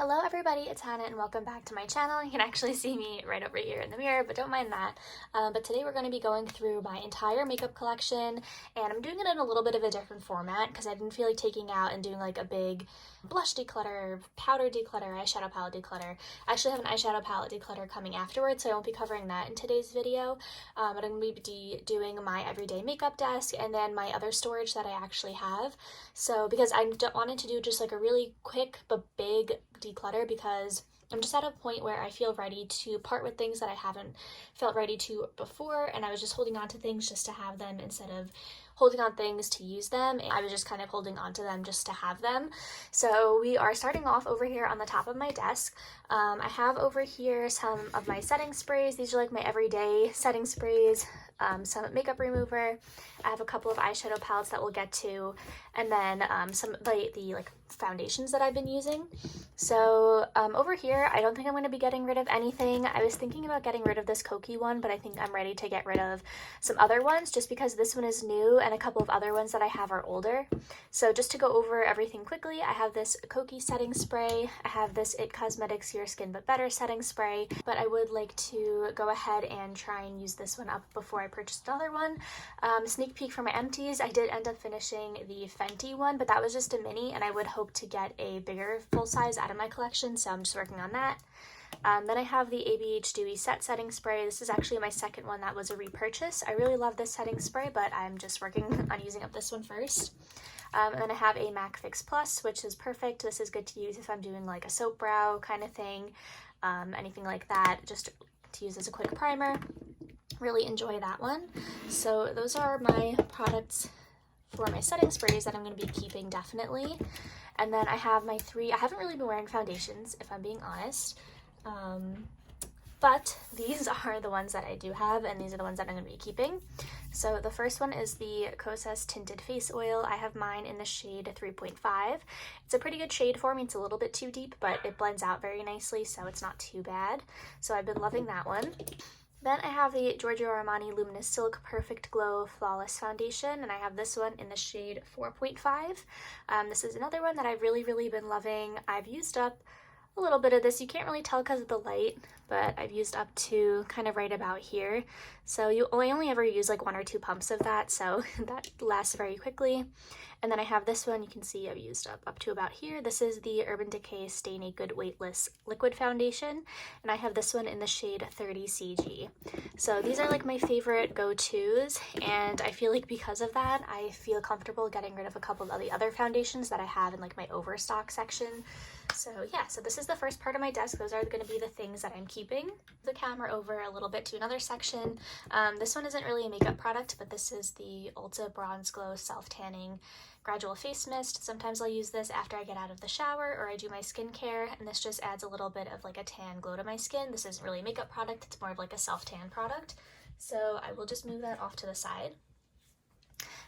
Hello everybody, it's Hannah and welcome back to my channel. You can actually see me right over here in the mirror, but don't mind that. But today we're going to be going through my entire makeup collection, and I'm doing it in a little bit of a different format because I didn't feel like taking out and doing like a big blush declutter, powder declutter, eyeshadow palette declutter. I actually have an eyeshadow palette declutter coming afterwards, so I won't be covering that in today's video. But I'm going to be doing my everyday makeup desk and then my other storage that I actually have. So because I wanted to do just like a really quick but big declutter because I'm just at a point where I feel ready to part with things that I haven't felt ready to before, and I was just holding on to things just to have them instead of holding on things to use them. I was just kind of holding on to them just to have them. So we are starting off over here on the top of my desk. I have over here some of my setting sprays. These are like my everyday setting sprays. Some makeup remover. I have a couple of eyeshadow palettes that we'll get to, and then some of the like foundations that I've been using. So over here, I don't think I'm going to be getting rid of anything. I was thinking about getting rid of this Koki one, but I think I'm ready to get rid of some other ones just because this one is new and a couple of other ones that I have are older. So just to go over everything quickly, I have this Koki setting spray. I have this It Cosmetics Your Skin But Better setting spray, but I would like to go ahead and try and use this one up before I purchased another one. Sneak peek for my empties, I did end up finishing the Fenty one, but that was just a mini, and I would hope to get a bigger full size out of my collection, so I'm just working on that. Then I have the ABH Dewy Set Setting Spray. This is actually my second one that was a repurchase. I really love this setting spray, but I'm just working on using up this one first. And then I have a MAC Fix Plus, which is perfect. This is good to use if I'm doing like a soap brow kind of thing, anything like that, just to use as a quick primer. Really enjoy that one. So those are my products for my setting sprays that I'm going to be keeping definitely. And then I have my I haven't really been wearing foundations if I'm being honest, but these are the ones that I do have, and these are the ones that I'm going to be keeping. So the first one is the Kosas Tinted Face Oil. I have mine in the shade 3.5. It's a pretty good shade for me. It's a little bit too deep, but it blends out very nicely, so it's not too bad. So I've been loving that one. Then I have the Giorgio Armani Luminous Silk Perfect Glow Flawless Foundation, and I have this one in the shade 4.5. This is another one that I've really been loving. I've used up a little bit of this. You can't really tell because of the light, but I've used up to kind of right about here. So I only ever use like 1 or 2 pumps of that, so that lasts very quickly. And then I have this one, you can see I've used up to about here. This is the Urban Decay Stay Naked Weightless Liquid Foundation, and I have this one in the shade 30 CG. So these are like my favorite go-tos, and I feel like because of that, I feel comfortable getting rid of a couple of the other foundations that I have in like my overstock section. So yeah, so this is the first part of my desk. Those are going to be the things that I'm keeping. The camera over a little bit to another section. This one isn't really a makeup product, but this is the Ulta Bronze Glow Self-Tanning Gradual Face Mist. Sometimes I'll use this after I get out of the shower or I do my skincare, and this just adds a little bit of like a tan glow to my skin. This isn't really a makeup product, it's more of like a self-tan product. So I will just move that off to the side.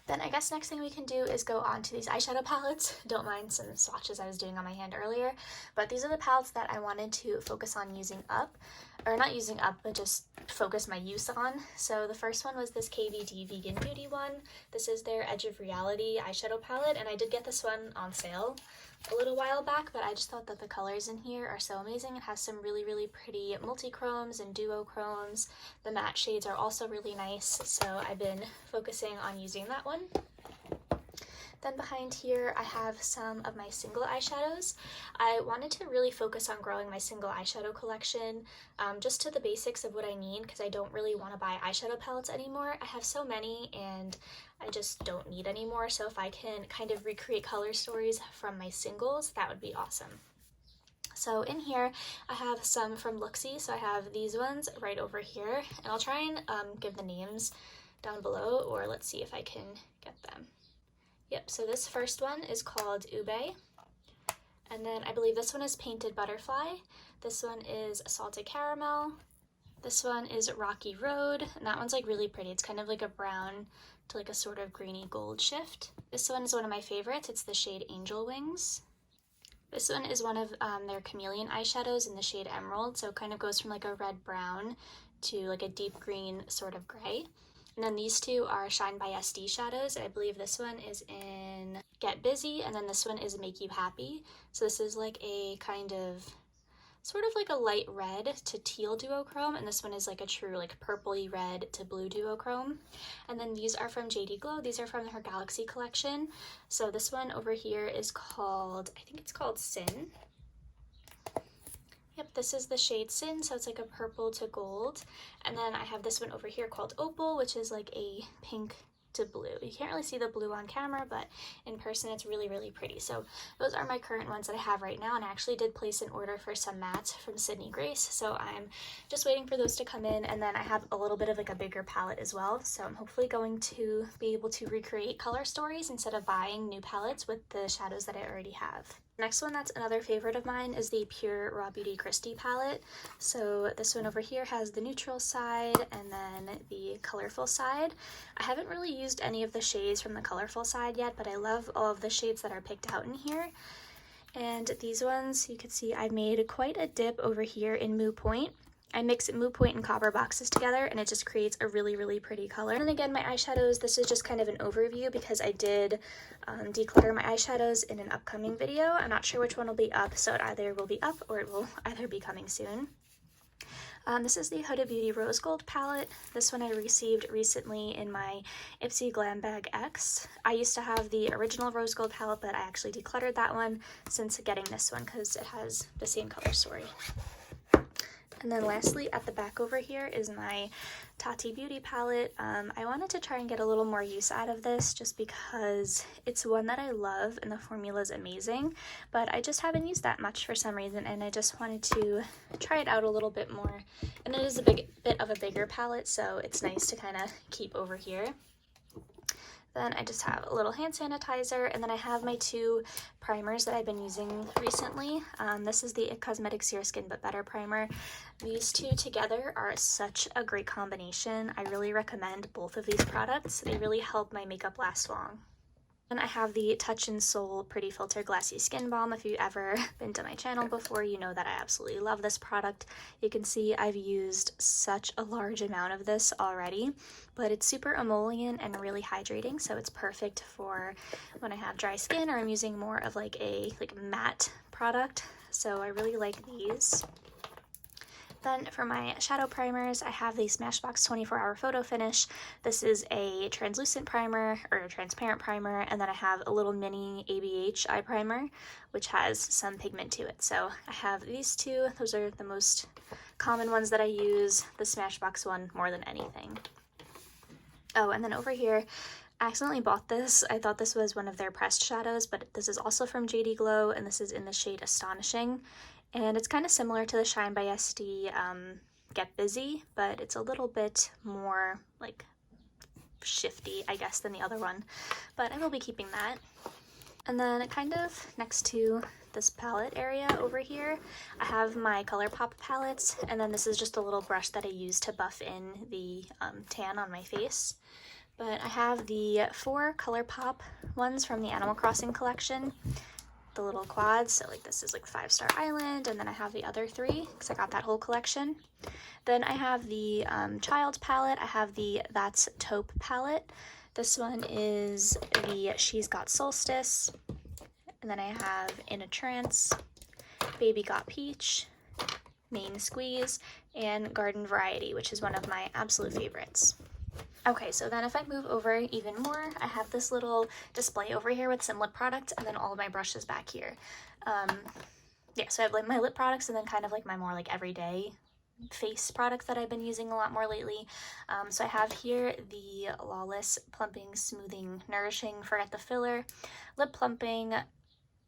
Then I guess next thing we can do is go on to these eyeshadow palettes. Don't mind some swatches I was doing on my hand earlier, but these are the palettes that I wanted to focus on using up, or not using up, but just focus my use on. So the first one was this KVD Vegan Beauty one. This is their Edge of Reality eyeshadow palette, and I did get this one on sale a little while back, but I just thought that the colors in here are so amazing. It has some really pretty multi-chromes and duochromes. The matte shades are also really nice, so I've been focusing on using that one. Then behind here, I have some of my single eyeshadows. I wanted to really focus on growing my single eyeshadow collection, just to the basics of what I need, because I don't really want to buy eyeshadow palettes anymore. I have so many, and I just don't need any more, so if I can kind of recreate color stories from my singles, that would be awesome. So in here, I have some from Looksy, so I have these ones right over here, and I'll try and give the names down below, or let's see if I can get them. Yep, so this first one is called Ube, and then I believe this one is Painted Butterfly, this one is Salted Caramel, this one is Rocky Road, and that one's like really pretty. It's kind of like a brown to like a sort of greeny gold shift. This one is one of my favorites. It's the shade Angel Wings. This one is one of their Chameleon eyeshadows in the shade Emerald, so it kind of goes from like a red brown to like a deep green sort of gray. And then these two are Shine by SD shadows. I believe this one is in Get Busy, and then this one is Make You Happy. So this is like a kind of, sort of like a light red to teal duochrome, and this one is like a true like purpley red to blue duochrome. And then these are from JD Glow. These are from her Galaxy collection. So this one over here is called, I think it's called Sin. Yep, this is the shade Sin, so it's like a purple to gold. And then I have this one over here called Opal, which is like a pink to blue. You can't really see the blue on camera, but in person it's really, really pretty. So those are my current ones that I have right now, and I actually did place an order for some mattes from Sydney Grace, so I'm just waiting for those to come in. And then I have a little bit of like a bigger palette as well, so I'm hopefully going to be able to recreate color stories instead of buying new palettes with the shadows that I already have. Next one that's another favorite of mine is the Pure Raw Beauty Christie palette. So this one over here has the neutral side and then the colorful side. I haven't really used any of the shades from the colorful side yet, but I love all of the shades that are picked out in here. And these ones, you can see I made quite a dip over here in Moo Point. I mix Moo Point and Copper boxes together, and it just creates a really, really pretty color. And again, my eyeshadows, this is just kind of an overview because I did declutter my eyeshadows in an upcoming video. I'm not sure which one will be up, so it either will be up or it will either be coming soon. This is the Huda Beauty Rose Gold palette. This one I received recently in my Ipsy Glam Bag X. I used to have the original Rose Gold palette, but I actually decluttered that one since getting this one because it has the same color story. And then lastly, at the back over here is my Tati Beauty palette. I wanted to try and get a little more use out of this just because it's one that I love and the formula is amazing, but I just haven't used that much for some reason, and I just wanted to try it out a little bit more. And it is a bit of a bigger palette, so it's nice to kind of keep over here. Then I just have a little hand sanitizer, and then I have my two primers that I've been using recently. This is the IT Cosmetics Your Skin But Better primer. These two together are such a great combination. I really recommend both of these products. They really help my makeup last long. And I have the Touch in Soul Pretty Filter Glassy Skin Balm. If you've ever been to my channel before, you know that I absolutely love this product. You can see I've used such a large amount of this already, but it's super emollient and really hydrating, so it's perfect for when I have dry skin or I'm using more of like a matte product. So I really like these. Then for my shadow primers, I have the Smashbox 24-Hour Photo Finish. This is a translucent primer, or a transparent primer, and then I have a little mini ABH eye primer, which has some pigment to it. So I have these two. Those are the most common ones that I use, the Smashbox one more than anything. Oh, and then over here, I accidentally bought this. I thought this was one of their pressed shadows, but this is also from JD Glow, and this is in the shade Astonishing. And it's kind of similar to the Shine by SD Get Busy, but it's a little bit more like shifty, I guess, than the other one. But I will be keeping that. And then kind of next to this palette area over here, I have my ColourPop palettes, and then this is just a little brush that I use to buff in the tan on my face. But I have the 4 ColourPop ones from the Animal Crossing collection. The little quads, so like this is like 5-Star Island, and then I have the other 3 because I got that whole collection. Then I have the child palette. I have the That's Taupe palette. This one is the She's Got Solstice, and then I have In a Trance, Baby Got Peach, Main Squeeze, and Garden Variety, which is one of my absolute favorites. Okay, so then if I move over even more, I have this little display over here with some lip products and then all of my brushes back here. Yeah, so I have like my lip products and then kind of like my more like everyday face products that I've been using a lot more lately. So I have here the Lawless Plumping Smoothing Nourishing Forget the Filler Lip Plumping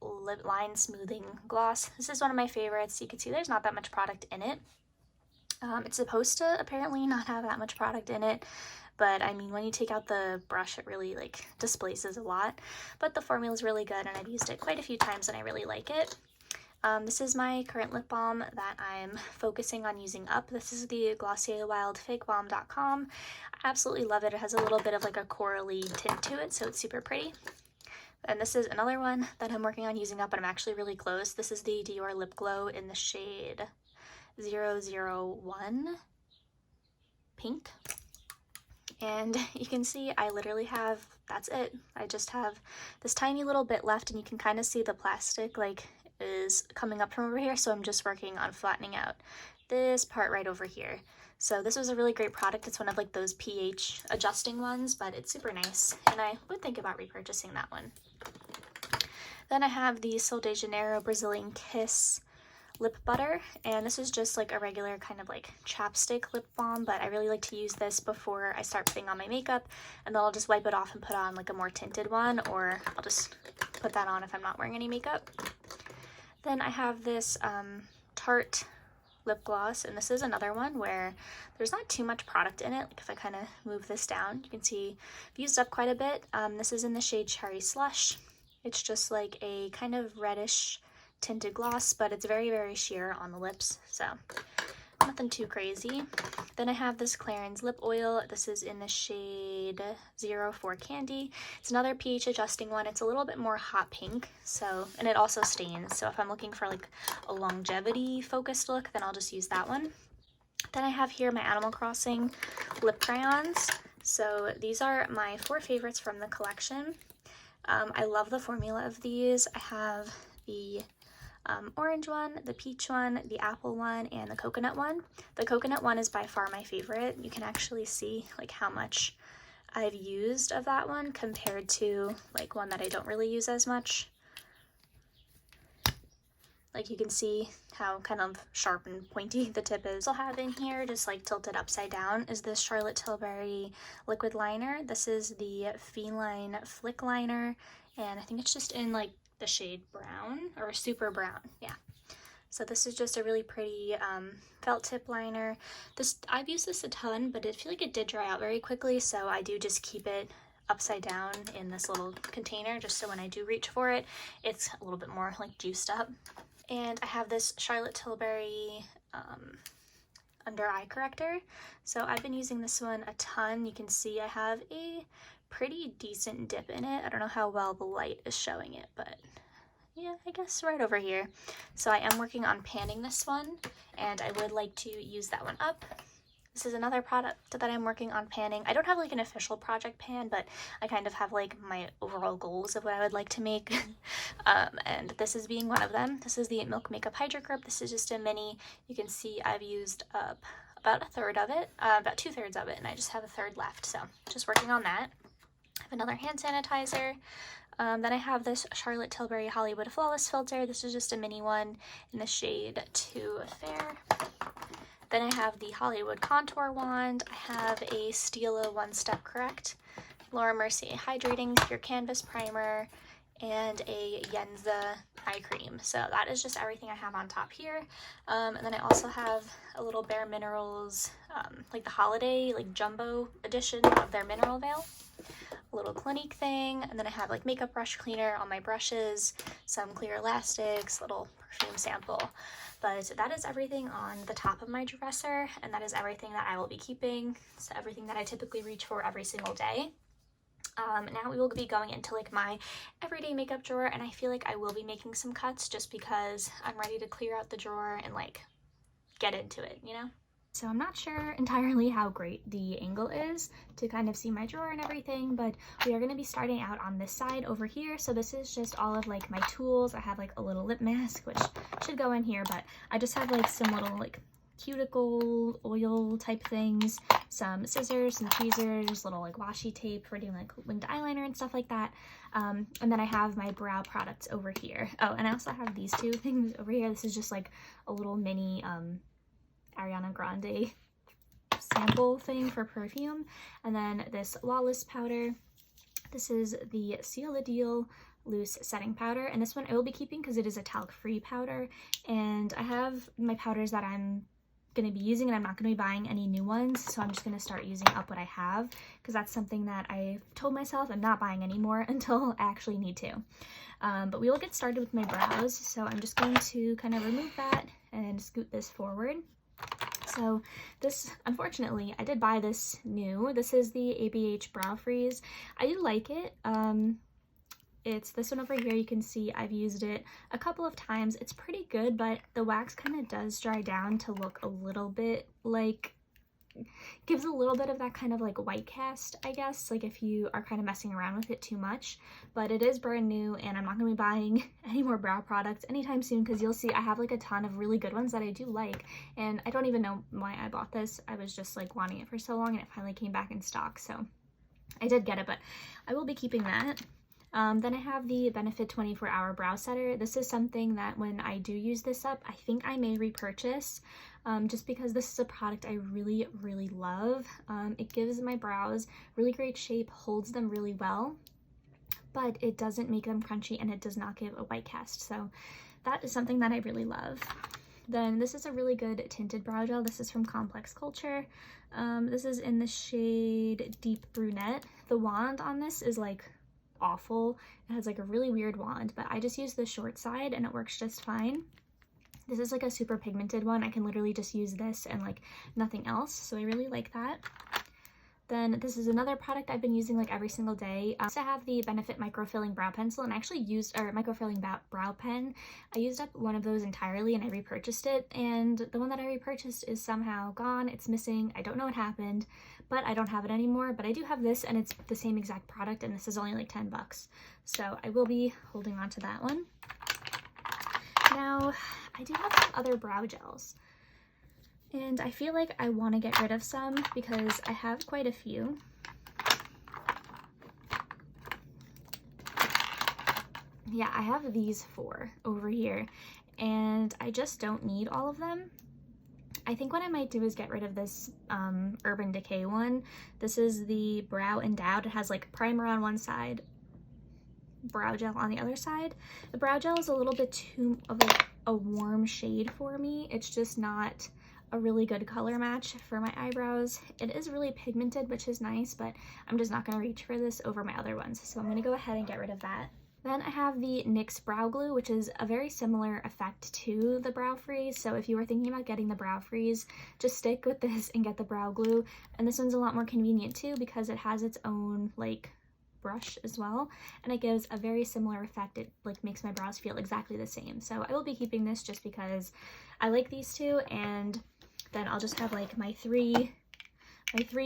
Lip Line Smoothing Gloss. This is one of my favorites. You can see there's not that much product in it. It's supposed to apparently not have that much product in it, but I mean, when you take out the brush, it really like displaces a lot. But the formula is really good, and I've used it quite a few times, and I really like it. This is my current lip balm that I'm focusing on using up. This is the Glossier Wild Fakebalm.com. I absolutely love it. It has a little bit of like a corally tint to it, so it's super pretty. And this is another one that I'm working on using up, and I'm actually really close. This is the Dior Lip Glow in the shade 001 Pink. And you can see I literally have, that's it. I just have this tiny little bit left, and you can kind of see the plastic like is coming up from over here, so I'm just working on flattening out this part right over here. So this was a really great product. It's one of like those pH adjusting ones, but it's super nice, and I would think about repurchasing that one. Then I have the Sol de Janeiro Brazilian Kiss lip butter, and this is just like a regular kind of like chapstick lip balm, but I really like to use this before I start putting on my makeup, and then I'll just wipe it off and put on like a more tinted one, or I'll just put that on if I'm not wearing any makeup. Then I have this Tarte lip gloss, and this is another one where there's not too much product in it. Like if I kind of move this down, you can see I've used up quite a bit. This is in the shade Cherry Slush. It's just like a kind of reddish tinted gloss, but it's very, very sheer on the lips, so nothing too crazy. Then I have this Clarins lip oil. This is in the shade 04 Candy. It's another pH adjusting one. It's a little bit more hot pink, so, and it also stains, so if I'm looking for like a longevity focused look, then I'll just use that one. Then I have here my Animal Crossing lip crayons. So these are my 4 favorites from the collection. I love the formula of these. I have the orange one, the peach one, the apple one, and the coconut one. The coconut one is by far my favorite. You can actually see like how much I've used of that one compared to like one that I don't really use as much. Like you can see how kind of sharp and pointy the tip is. I'll have in here, just like tilted upside down, is this Charlotte Tilbury liquid liner. This is the Feline Flick Liner, and I think it's just in like the shade brown or super brown. Yeah. So this is just a really pretty felt tip liner. I've used this a ton, but I feel like it did dry out very quickly, so I do just keep it upside down in this little container, just so when I do reach for it, it's a little bit more like juiced up. And I have this Charlotte Tilbury under eye corrector. So I've been using this one a ton. You can see I have a pretty decent dip in it. I don't know how well the light is showing it, but yeah, I guess right over here. So I am working on panning this one, and I would like to use that one up. This is another product that I'm working on panning. I don't have like an official project pan, but I kind of have like my overall goals of what I would like to make. And this is being one of them. This is the Milk Makeup Hydro Grip. This is just a mini. You can see I've used up about a third of it, about 2/3 of it, and I just have a third left. So just working on that. I have another hand sanitizer. Then I have this Charlotte Tilbury Hollywood Flawless Filter. This is just a mini one in the shade Too Fair. Then I have the Hollywood Contour Wand. I have a Stila One Step Correct, Laura Mercier Hydrating Pure Canvas Primer, and a Yenza eye cream. So that is just everything I have on top here. And then I also have a little Bare Minerals, like the holiday, like jumbo edition of their Mineral Veil. A little Clinique thing, and then I have like makeup brush cleaner on my brushes, some clear elastics, little perfume sample. But that is everything on the top of my dresser, and that is everything that I will be keeping. So everything that I typically reach for every single day. Now we will be going into like my everyday makeup drawer, and I feel like I will be making some cuts just because I'm ready to clear out the drawer and like get into it, you know? So I'm not sure entirely how great the angle is to kind of see my drawer and everything, but we are going to be starting out on this side over here. So this is just all of like my tools. I have like a little lip mask, which should go in here, but I just have like some little like cuticle oil type things, some scissors, some tweezers, little like washi tape for doing like winged eyeliner and stuff like that. And then I have my brow products over here. Oh, and I also have these 2 things over here. This is just like a little mini Ariana Grande sample thing for perfume, and then this Lawless powder. This is the Seal the Deal loose setting powder, and this one I will be keeping because it is a talc-free powder, and I have my powders that I'm going to be using, and I'm not going to be buying any new ones, so I'm just going to start using up what I have, because that's something that I've told myself I'm not buying anymore until I actually need to. But we will get started with my brows, so I'm just going to kind of remove that and scoot this forward. So this, unfortunately, I did buy this new. This is the ABH Brow Freeze. I do like it. It's this one over here. You can see I've used it a couple of times. It's pretty good, but the wax kind of does dry down to look a little bit like gives a little bit of that kind of like white cast, I guess, like if you are kind of messing around with it too much. But it is brand new, and I'm not going to be buying any more brow products anytime soon, because you'll see I have like a ton of really good ones that I do like, and I don't even know why I bought this. I was just like wanting it for so long, and it finally came back in stock, so I did get it, but I will be keeping that. Then I have the Benefit 24-Hour Brow Setter. This is something that when I do use this up, I think I may repurchase, just because this is a product I really, really love. It gives my brows really great shape, holds them really well, but it doesn't make them crunchy, and it does not give a white cast. So that is something that I really love. Then this is a really good tinted brow gel. This is from Complex Culture. This is in the shade Deep Brunette. The wand on this is like awful. It has like a really weird wand, but I just use the short side and it works just fine. This is like a super pigmented one. I can literally just use this and like nothing else, so I really like that. Then this is another product I've been using like every single day. I have the Benefit Microfilling Brow Pencil, and I actually used, or Microfilling Brow Pen. I used up one of those entirely and I repurchased it, and the one that I repurchased is somehow gone. It's missing. I don't know what happened, but I don't have it anymore. But I do have this, and it's the same exact product, and this is only like 10 bucks. So I will be holding on to that one. Now, I do have some other brow gels, and I feel like I want to get rid of some because I have quite a few. Yeah, I have these 4 over here, and I just don't need all of them. I think what I might do is get rid of this Urban Decay one. This is the Brow Endowed. It has like primer on one side, brow gel on the other side. The brow gel is a little bit too of a warm shade for me. It's just not a really good color match for my eyebrows. It is really pigmented, which is nice, but I'm just not going to reach for this over my other ones, so I'm going to go ahead and get rid of that. Then I have the NYX Brow Glue, which is a very similar effect to the Brow Freeze, so if you were thinking about getting the Brow Freeze, just stick with this and get the Brow Glue. And this one's a lot more convenient too, because it has its own like brush as well, and it gives a very similar effect. It like makes my brows feel exactly the same, so I will be keeping this just because I like these two, and then I'll just have like my three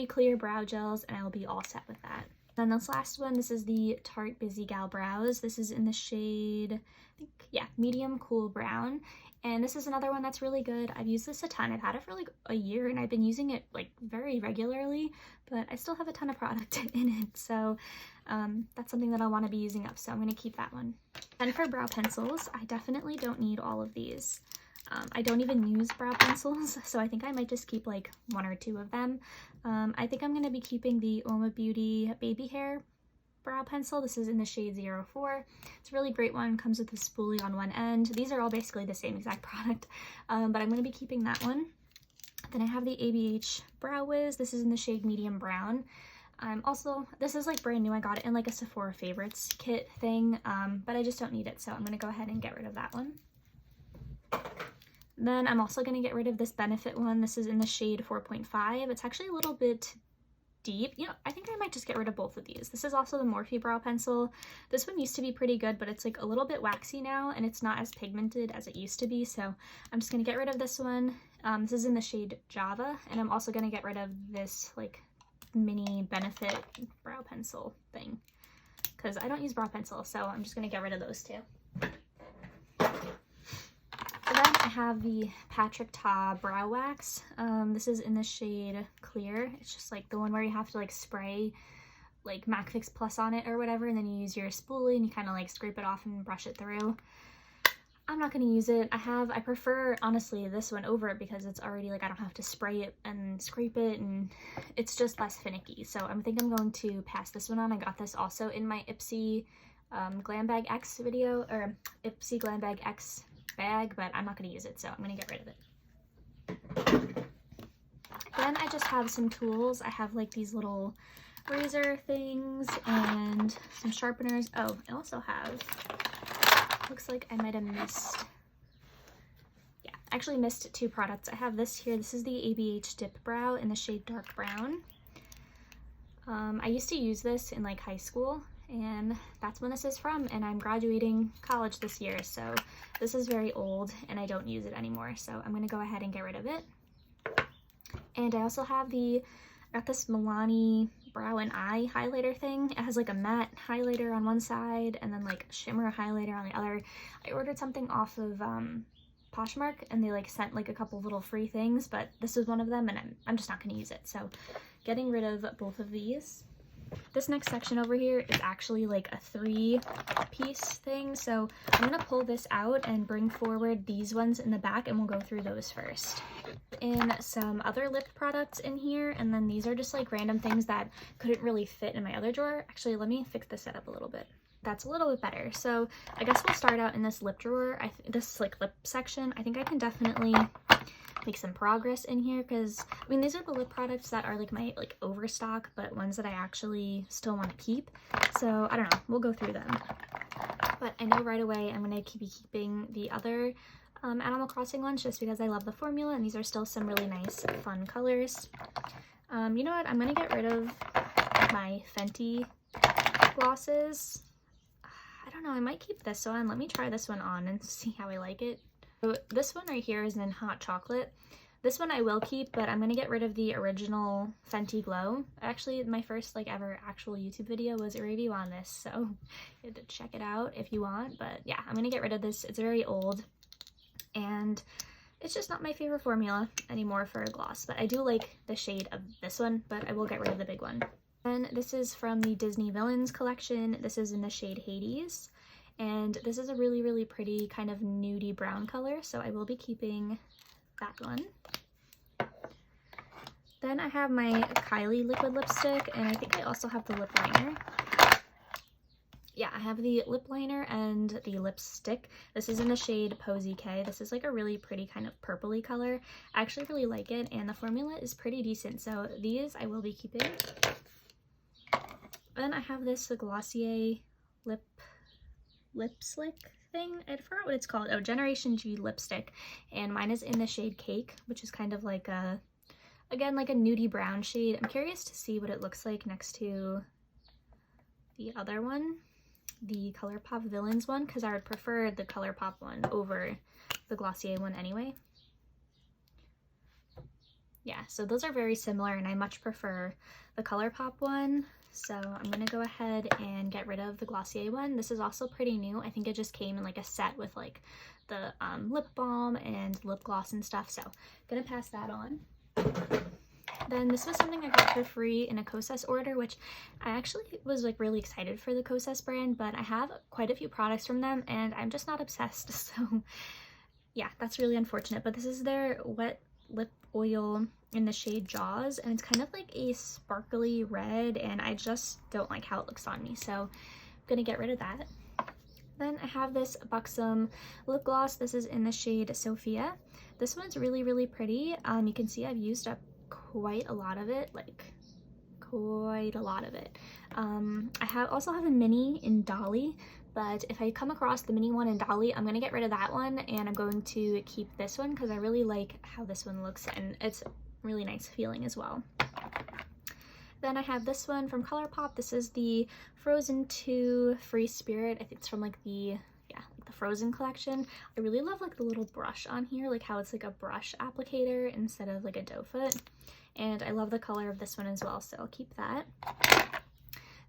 clear brow gels, and I'll be all set with that. Then this last one, this is the Tarte Busy Gal Brows. This is in the shade, I think, yeah, medium cool brown, and this is another one that's really good. I've used this a ton. I've had it for like a year, and I've been using it like very regularly, but I still have a ton of product in it, so that's something that I'll want to be using up, so I'm going to keep that one. And for brow pencils, I definitely don't need all of these. I don't even use brow pencils, so I think I might just keep like 1 or 2 of them. I think I'm going to be keeping the Oma Beauty Baby Hair brow pencil. This is in the shade 04. It's a really great one, comes with a spoolie on one end. These are all basically the same exact product, but I'm going to be keeping that one. Then I have the ABH Brow Wiz. This is in the shade medium brown. Also, this is like brand new. I got it in like a Sephora favorites kit thing, but I just don't need it, so I'm going to go ahead and get rid of that one. Then I'm also going to get rid of this Benefit one. This is in the shade 4.5. It's actually a little bit deep. You know, I think I might just get rid of both of these. This is also the Morphe Brow Pencil. This one used to be pretty good, but it's like a little bit waxy now, and it's not as pigmented as it used to be, so I'm just going to get rid of this one. This is in the shade Java, and I'm also going to get rid of this like mini Benefit brow pencil thing, because I don't use brow pencil, so I'm just going to get rid of those two. Then I have the Patrick Ta Brow Wax. This is in the shade Clear. It's just like the one where you have to like spray like MAC Fix Plus on it or whatever, and then you use your spoolie and you kind of like scrape it off and brush it through. I'm not going to use it. I prefer, honestly, this one over it because it's already like I don't have to spray it and scrape it, and it's just less finicky. So I think I'm going to pass this one on. I got this also in my Ipsy Glam Bag X video, or Ipsy Glam Bag X bag, but I'm not going to use it, so I'm going to get rid of it. Then I just have some tools. I have like these little razor things and some sharpeners. Oh, I also have, looks like I might have missed, yeah, actually missed 2 products. I have this here. This is the ABH Dip Brow in the shade Dark Brown. I used to use this in like high school, and that's when this is from, and I'm graduating college this year, so this is very old and I don't use it anymore, so I'm going to go ahead and get rid of it. And I also have I got this Milani brow and eye highlighter thing. It has like a matte highlighter on one side and then like shimmer highlighter on the other. I ordered something off of Poshmark and they like sent like a couple little free things, but this is one of them and I'm just not going to use it. So getting rid of both of these. This next section over here is actually like a 3-piece thing, so I'm going to pull this out and bring forward these ones in the back and we'll go through those first. In some other lip products in here, and then these are just like random things that couldn't really fit in my other drawer. Actually, let me fix this setup a little bit. That's a little bit better. So I guess we'll start out in this lip drawer. This like lip section. I think I can definitely make some progress in here because I mean these are the lip products that are like my like overstock, but ones that I actually still want to keep. So I don't know, we'll go through them. But I know right away I'm going to be keeping the other Animal Crossing ones just because I love the formula and these are still some really nice fun colors. You know what, I'm going to get rid of my Fenty glosses. I don't know, I might keep this one. Let me try this one on and see how I like it. So this one right here is in Hot Chocolate. This one I will keep, but I'm going to get rid of the original Fenty Glow. Actually, my first like ever actual YouTube video was a review on this, so you have to check it out if you want. But yeah, I'm going to get rid of this. It's very old and it's just not my favorite formula anymore for a gloss, but I do like the shade of this one, but I will get rid of the big one. And this is from the Disney Villains collection. This is in the shade Hades. And this is a really, really pretty kind of nudie brown color, so I will be keeping that one. Then I have my Kylie liquid lipstick, and I think I also have the lip liner. Yeah, I have the lip liner and the lipstick. This is in the shade Posy K. This is like a really pretty kind of purpley color. I actually really like it, and the formula is pretty decent, so these I will be keeping. Then I have this Glossier lip slick thing. I forgot what it's called. Oh, Generation G lipstick, and mine is in the shade Cake, which is kind of like a, again, like a nudie brown shade. I'm curious to see what it looks like next to the other one, the ColourPop Villains one, because I would prefer the ColourPop one over the Glossier one anyway. Yeah, so those are very similar and I much prefer the ColourPop one. So I'm going to go ahead and get rid of the Glossier one. This is also pretty new. I think it just came in like a set with like the lip balm and lip gloss and stuff. So I'm going to pass that on. Then this was something I got for free in a Kosas order, which I actually was like really excited for the Kosas brand, but I have quite a few products from them and I'm just not obsessed. So yeah, that's really unfortunate. But this is their wet lip oil in the shade Jaws, and it's kind of like a sparkly red, and I just don't like how it looks on me, so I'm gonna get rid of that. Then I have this Buxom lip gloss. This is in the shade Sophia. This one's really, really pretty. You can see I've used up quite a lot of it, like quite a lot of it. I also have a mini in Dolly, but if I come across the mini one in Dolly, I'm going to get rid of that one and I'm going to keep this one because I really like how this one looks and it's really nice feeling as well. Then I have this one from ColourPop. This is the Frozen 2 Free Spirit. I think it's from like the Frozen collection. I really love like the little brush on here, like how it's like a brush applicator instead of like a doe foot. And I love the color of this one as well, so I'll keep that.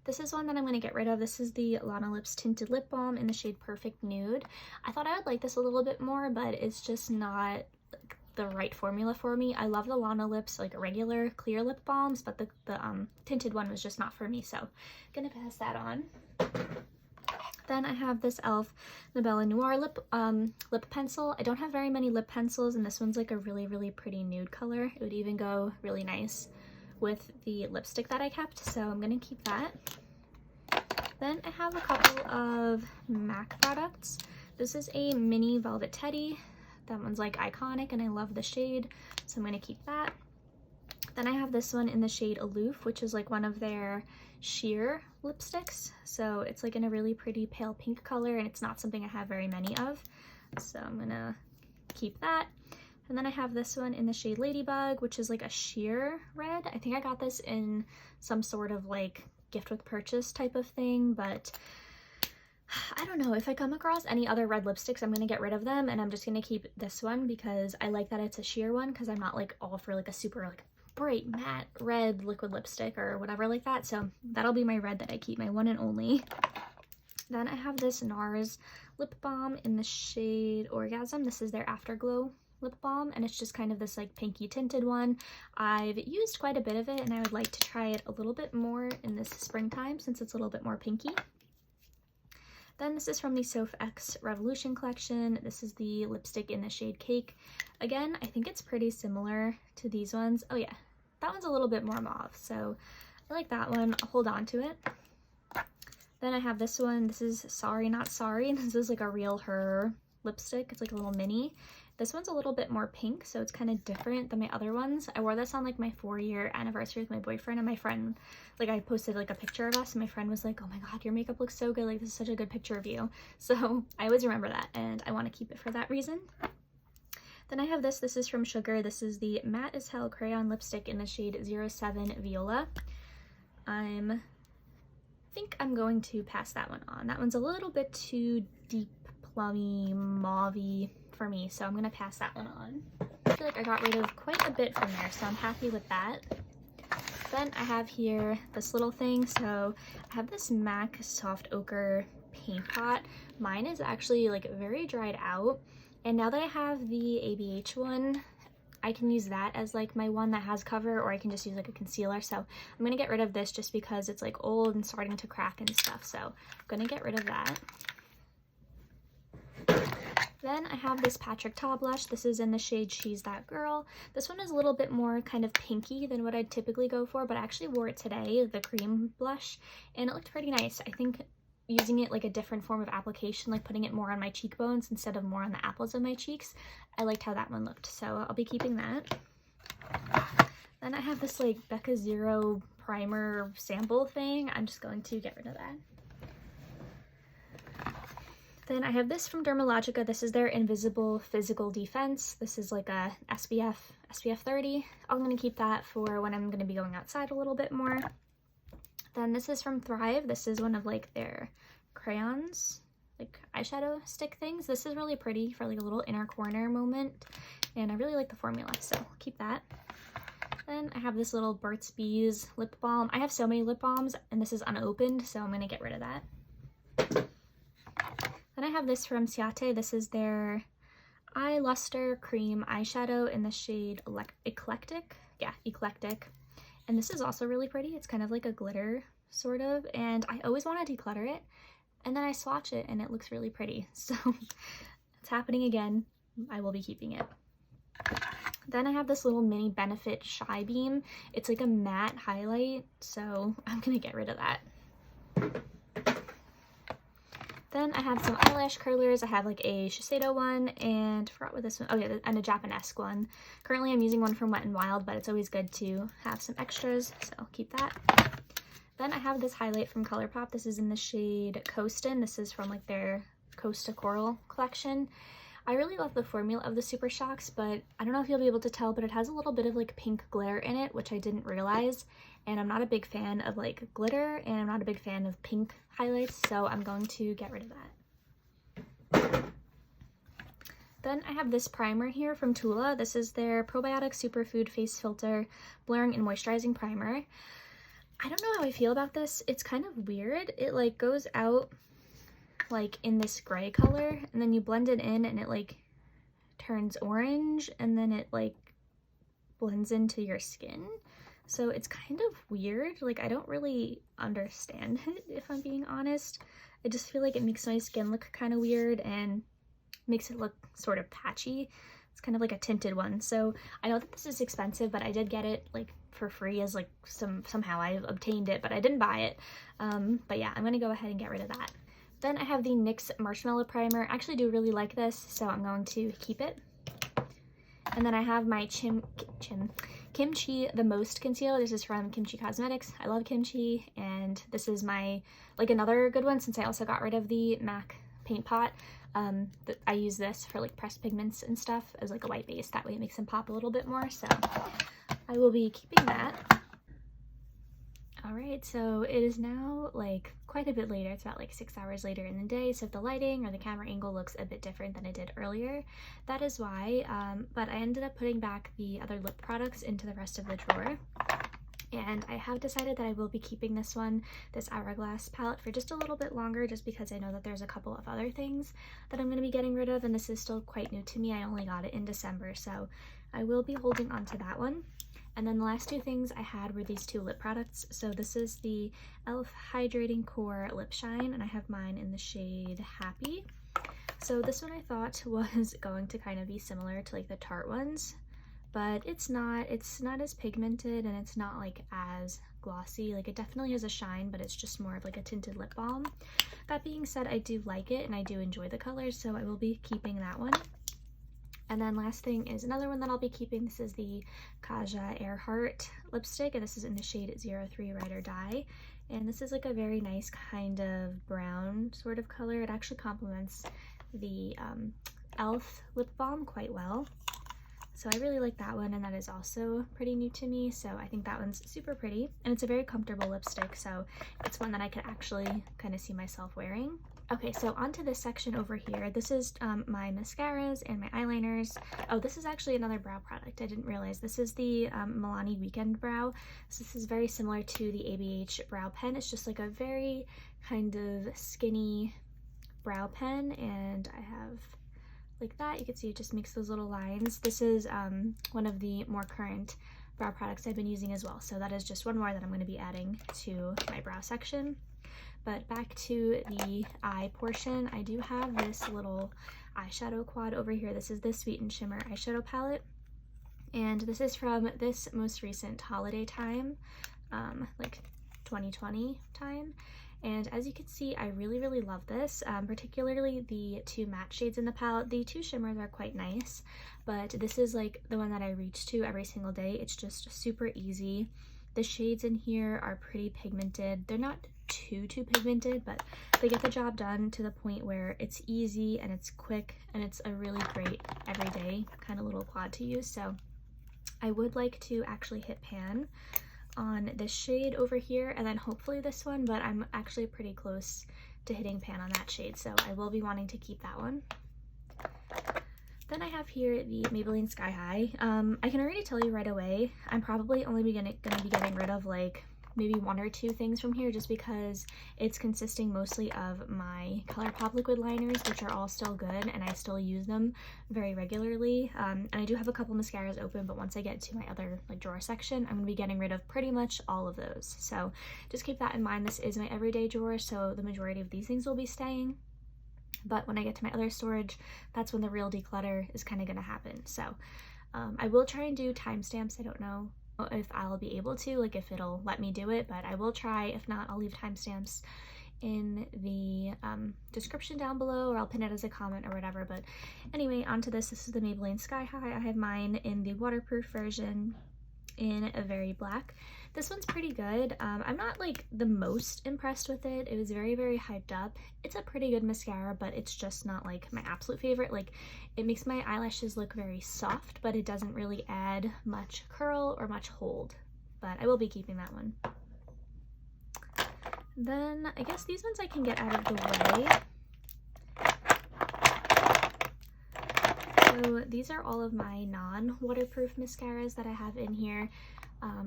This is one that I'm going to get rid of. This is the Lana Lips Tinted Lip Balm in the shade Perfect Nude. I thought I would like this a little bit more, but it's just not like the right formula for me. I love the Lana Lips like regular clear lip balms, but the tinted one was just not for me, so I'm going to pass that on. Then I have this e.l.f. Nabella Noir lip pencil. I don't have very many lip pencils, and this one's like a really, really pretty nude color. It would even go really nice with the lipstick that I kept, so I'm going to keep that. Then I have a couple of MAC products. This is a mini Velvet Teddy. That one's like iconic, and I love the shade, so I'm going to keep that. Then I have this one in the shade Aloof, which is like one of their sheer lipsticks. So it's like in a really pretty pale pink color, and it's not something I have very many of. So I'm gonna keep that. And then I have this one in the shade Ladybug, which is like a sheer red. I think I got this in some sort of like gift with purchase type of thing, but I don't know. If I come across any other red lipsticks, I'm going to get rid of them, and I'm just going to keep this one because I like that it's a sheer one because I'm not like all for like a super like bright matte red liquid lipstick or whatever like that. So that'll be my red that I keep, my one and only. Then I have this NARS lip balm in the shade Orgasm. This is their Afterglow lip balm, and it's just kind of this like pinky tinted one. I've used quite a bit of it, and I would like to try it a little bit more in this springtime since it's a little bit more pinky. Then this is from the Soph X Revolution collection. This is the lipstick in the shade Cake. Again, I think it's pretty similar to these ones. Oh yeah, that one's a little bit more mauve, so I like that one. I'll hold on to it. Then I have this one. This is Sorry Not Sorry. This is like a Real Her lipstick. It's like a little mini. This one's a little bit more pink, so it's kind of different than my other ones. I wore this on like my 4-year anniversary with my boyfriend, and my friend, like I posted like a picture of us, and my friend was like, oh my god, your makeup looks so good, like this is such a good picture of you. So I always remember that, and I want to keep it for that reason. Then I have this. This is from Sugar. This is the Matte as Hell Crayon Lipstick in the shade 07 Viola. I think I'm going to pass that one on. That one's a little bit too deep, plummy, mauve-y for me, so I'm gonna pass that one on. I feel like I got rid of quite a bit from there, so I'm happy with that. Then I have here this little thing. So I have this MAC Soft Ochre paint pot. Mine is actually like very dried out, and now that I have the ABH one, I can use that as like my one that has cover, or I can just use like a concealer. So I'm gonna get rid of this just because it's like old and starting to crack and stuff, so I'm gonna get rid of that. Then I have this Patrick Ta blush. This is in the shade She's That Girl. This one is a little bit more kind of pinky than what I'd typically go for, but I actually wore it today, the cream blush, and it looked pretty nice. I think using it like a different form of application, like putting it more on my cheekbones instead of more on the apples of my cheeks, I liked how that one looked, so I'll be keeping that. Then I have this like Becca Zero primer sample thing. I'm just going to get rid of that. Then I have this from Dermalogica. This is their Invisible Physical Defense. This is like a SPF 30. I'm going to keep that for when I'm going to be going outside a little bit more. Then this is from Thrive. This is one of like their crayons, like eyeshadow stick things. This is really pretty for like a little inner corner moment, and I really like the formula, so I'll keep that. Then I have this little Burt's Bees lip balm. I have so many lip balms, and this is unopened, so I'm going to get rid of that. Then I have this from Ciate. This is their Eye Luster Cream Eyeshadow in the shade Eclectic. Yeah, Eclectic. And this is also really pretty. It's kind of like a glitter, sort of. And I always want to declutter it. And then I swatch it, and it looks really pretty. So it's happening again. I will be keeping it. Then I have this little mini Benefit Shy Beam. It's like a matte highlight, so I'm going to get rid of that. Then I have some eyelash curlers. I have like a Shiseido one, and I forgot what this one, oh yeah, and a Japanesque one. Currently I'm using one from Wet n Wild, but it's always good to have some extras, so I'll keep that. Then I have this highlight from ColourPop. This is in the shade Coastin. This is from like their Costa Coral collection. I really love the formula of the Super Shocks, but I don't know if you'll be able to tell, but it has a little bit of like pink glare in it, which I didn't realize. And I'm not a big fan of like glitter, and I'm not a big fan of pink highlights, so I'm going to get rid of that. Then I have this primer here from Tula. This is their Probiotic Superfood Face Filter Blurring and Moisturizing Primer. I don't know how I feel about this. It's kind of weird. It like goes out like in this gray color, and then you blend it in and it like turns orange, and then it like blends into your skin. So it's kind of weird. Like I don't really understand it, if I'm being honest. I just feel like it makes my skin look kind of weird and makes it look sort of patchy. It's kind of like a tinted one. So I know that this is expensive, but I did get it like for free as like somehow I obtained it, but I didn't buy it. But yeah, I'm gonna go ahead and get rid of that. Then I have the NYX Marshmallow Primer. I actually do really like this, so I'm going to keep it. And then I have my Kimchi The Most Concealer. This is from Kimchi Cosmetics. I love kimchi, and this is my, like another good one since I also got rid of the MAC paint pot. I use this for like pressed pigments and stuff as like a white base. That way it makes them pop a little bit more, so I will be keeping that. Alright, so it is now like quite quite a bit later. It's about like 6 hours later in the day, so if the lighting or the camera angle looks a bit different than it did earlier, that is why. But I ended up putting back the other lip products into the rest of the drawer. And I have decided that I will be keeping this Hourglass palette, for just a little bit longer, just because I know that there's a couple of other things that I'm going to be getting rid of, and this is still quite new to me. I only got it in December, so I will be holding on to that one. And then the last two things I had were these two lip products. So this is the e.l.f. Hydrating Core Lip Shine, and I have mine in the shade Happy. So this one I thought was going to kind of be similar to like the Tarte ones, but it's not as pigmented, and it's not like as glossy. Like, it definitely has a shine, but it's just more of like a tinted lip balm. That being said, I do like it and I do enjoy the colors, so I will be keeping that one. And then last thing is another one that I'll be keeping. This is the Kaja Earhart lipstick, and this is in the shade 03 Ride or Die. And this is like a very nice kind of brown sort of color. It actually complements the e.l.f. lip balm quite well. So I really like that one, and that is also pretty new to me, so I think that one's super pretty. And it's a very comfortable lipstick, so it's one that I could actually kind of see myself wearing. Okay, so onto this section over here. This is my mascaras and my eyeliners. Oh, this is actually another brow product. I didn't realize. This is the Milani Weekend Brow. So this is very similar to the ABH brow pen. It's just like a very kind of skinny brow pen, and I have like that. You can see it just makes those little lines. This is one of the more current brow products I've been using as well. So that is just one more that I'm going to be adding to my brow section. But back to the eye portion, I do have this little eyeshadow quad over here. This is the Sweet and Shimmer eyeshadow palette, and this is from this most recent holiday time, like 2020 time. And as you can see, I really love this, particularly the two matte shades in the palette. The two shimmers are quite nice, but this is like the one that I reach to every single day. It's just super easy. The shades in here are pretty pigmented. They're not too pigmented, but they get the job done to the point where it's easy and it's quick, and it's a really great everyday kind of little quad to use. So I would like to actually hit pan on this shade over here, and then hopefully this one, but I'm actually pretty close to hitting pan on that shade, so I will be wanting to keep that one. Then I have here the Maybelline Sky High. I can already tell you right away, I'm probably only gonna be getting rid of like maybe one or two things from here, just because it's consisting mostly of my ColourPop liquid liners, which are all still good and I still use them very regularly. And I do have a couple mascaras open, but once I get to my other like drawer section, I'm gonna be getting rid of pretty much all of those. So just keep that in mind. This is my everyday drawer, so the majority of these things will be staying. But when I get to my other storage, that's when the real declutter is kind of gonna happen. So I will try and do timestamps. I don't know if I'll be able to, like if it'll let me do it, but I will try. If not, I'll leave timestamps in the description down below, or I'll pin it as a comment or whatever. But anyway, onto this. This is the Maybelline Sky High. I have mine in the waterproof version in a very black. This one's pretty good. I'm not like the most impressed with it. It was very hyped up. It's a pretty good mascara, but it's just not like my absolute favorite. Like, it makes my eyelashes look very soft, but it doesn't really add much curl or much hold. But I will be keeping that one. Then I guess these ones I can get out of the way. So these are all of my non-waterproof mascaras that I have in here.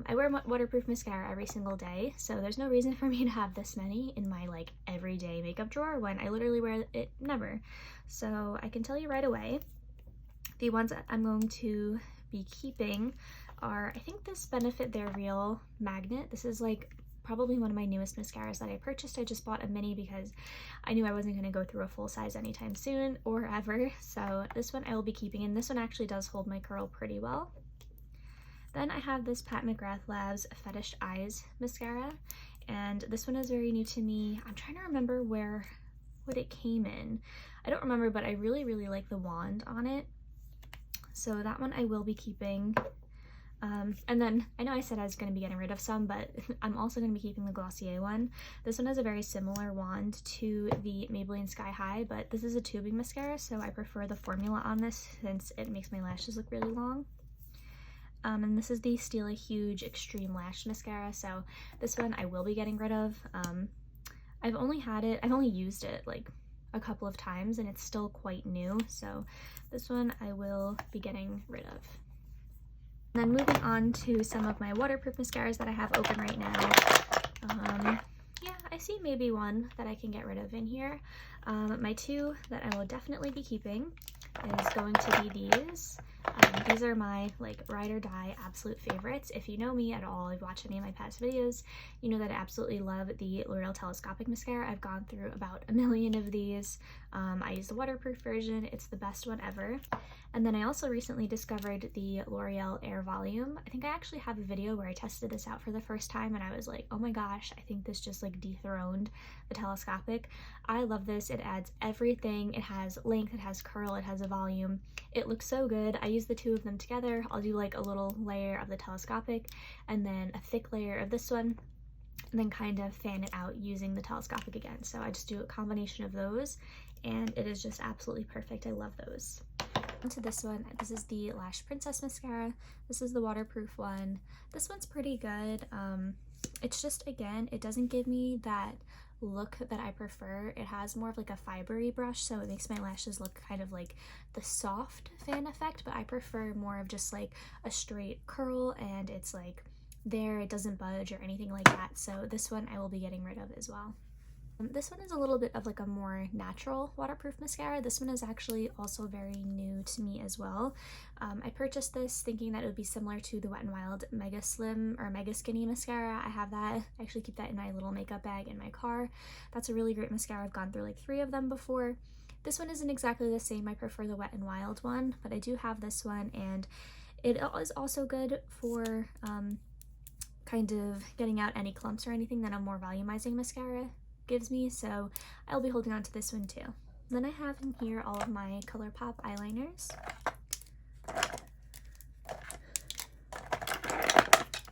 I wear waterproof mascara every single day, so there's no reason for me to have this many in my like everyday makeup drawer when I literally wear it never. So I can tell you right away, the ones that I'm going to be keeping are, I think this Benefit They're Real Magnet. This is like probably one of my newest mascaras that I purchased. I just bought a mini because I knew I wasn't going to go through a full size anytime soon or ever. So this one I will be keeping, and this one actually does hold my curl pretty well. Then I have this Pat McGrath Labs Fetish Eyes mascara, and this one is very new to me. I'm trying to remember what it came in. I don't remember, but I really like the wand on it. So that one I will be keeping. And then I know I said I was going to be getting rid of some, but I'm also going to be keeping the Glossier one. This one has a very similar wand to the Maybelline Sky High, but this is a tubing mascara, so I prefer the formula on this since it makes my lashes look really long. And this is the Stila Huge Extreme Lash Mascara, so this one I will be getting rid of. I've only used it like a couple of times and it's still quite new. So this one I will be getting rid of. And then moving on to some of my waterproof mascaras that I have open right now. Yeah, I see maybe one that I can get rid of in here. My two that I will definitely be keeping is going to be these. These are my like ride or die absolute favorites. If you know me at all, I've watched any of my past videos, you know that I absolutely love the L'Oreal Telescopic Mascara. I've gone through about a million of these. I use the waterproof version. It's the best one ever. And then I also recently discovered the L'Oreal Air Volume. I think I actually have a video where I tested this out for the first time and I was like, oh my gosh, I think this just like dethroned the telescopic. I love this. It adds everything. It has length, it has curl, it has a volume. It looks so good. I use the two of them together. I'll do like a little layer of the telescopic and then a thick layer of this one, and then kind of fan it out using the telescopic again. So I just do a combination of those and it is just absolutely perfect. I love those. Onto this one. This is the Lash Princess mascara. This is the waterproof one. This one's pretty good. It's just, again, it doesn't give me that look that I prefer. It has more of like a fibery brush, so it makes my lashes look kind of like the soft fan effect, but I prefer more of just like a straight curl and it's like there, it doesn't budge or anything like that. So this one I will be getting rid of as well. This one is a little bit of like a more natural waterproof mascara. This one is actually also very new to me as well. I purchased this thinking that it would be similar to the Wet n Wild Mega Slim or Mega Skinny mascara. I have that. I actually keep that in my little makeup bag in my car. That's a really great mascara. I've gone through like 3 of them before. This one isn't exactly the same. I prefer the Wet n Wild one, but I do have this one and it is also good for kind of getting out any clumps or anything that a more volumizing mascara gives me, so I'll be holding on to this one too. Then I have in here all of my ColourPop eyeliners.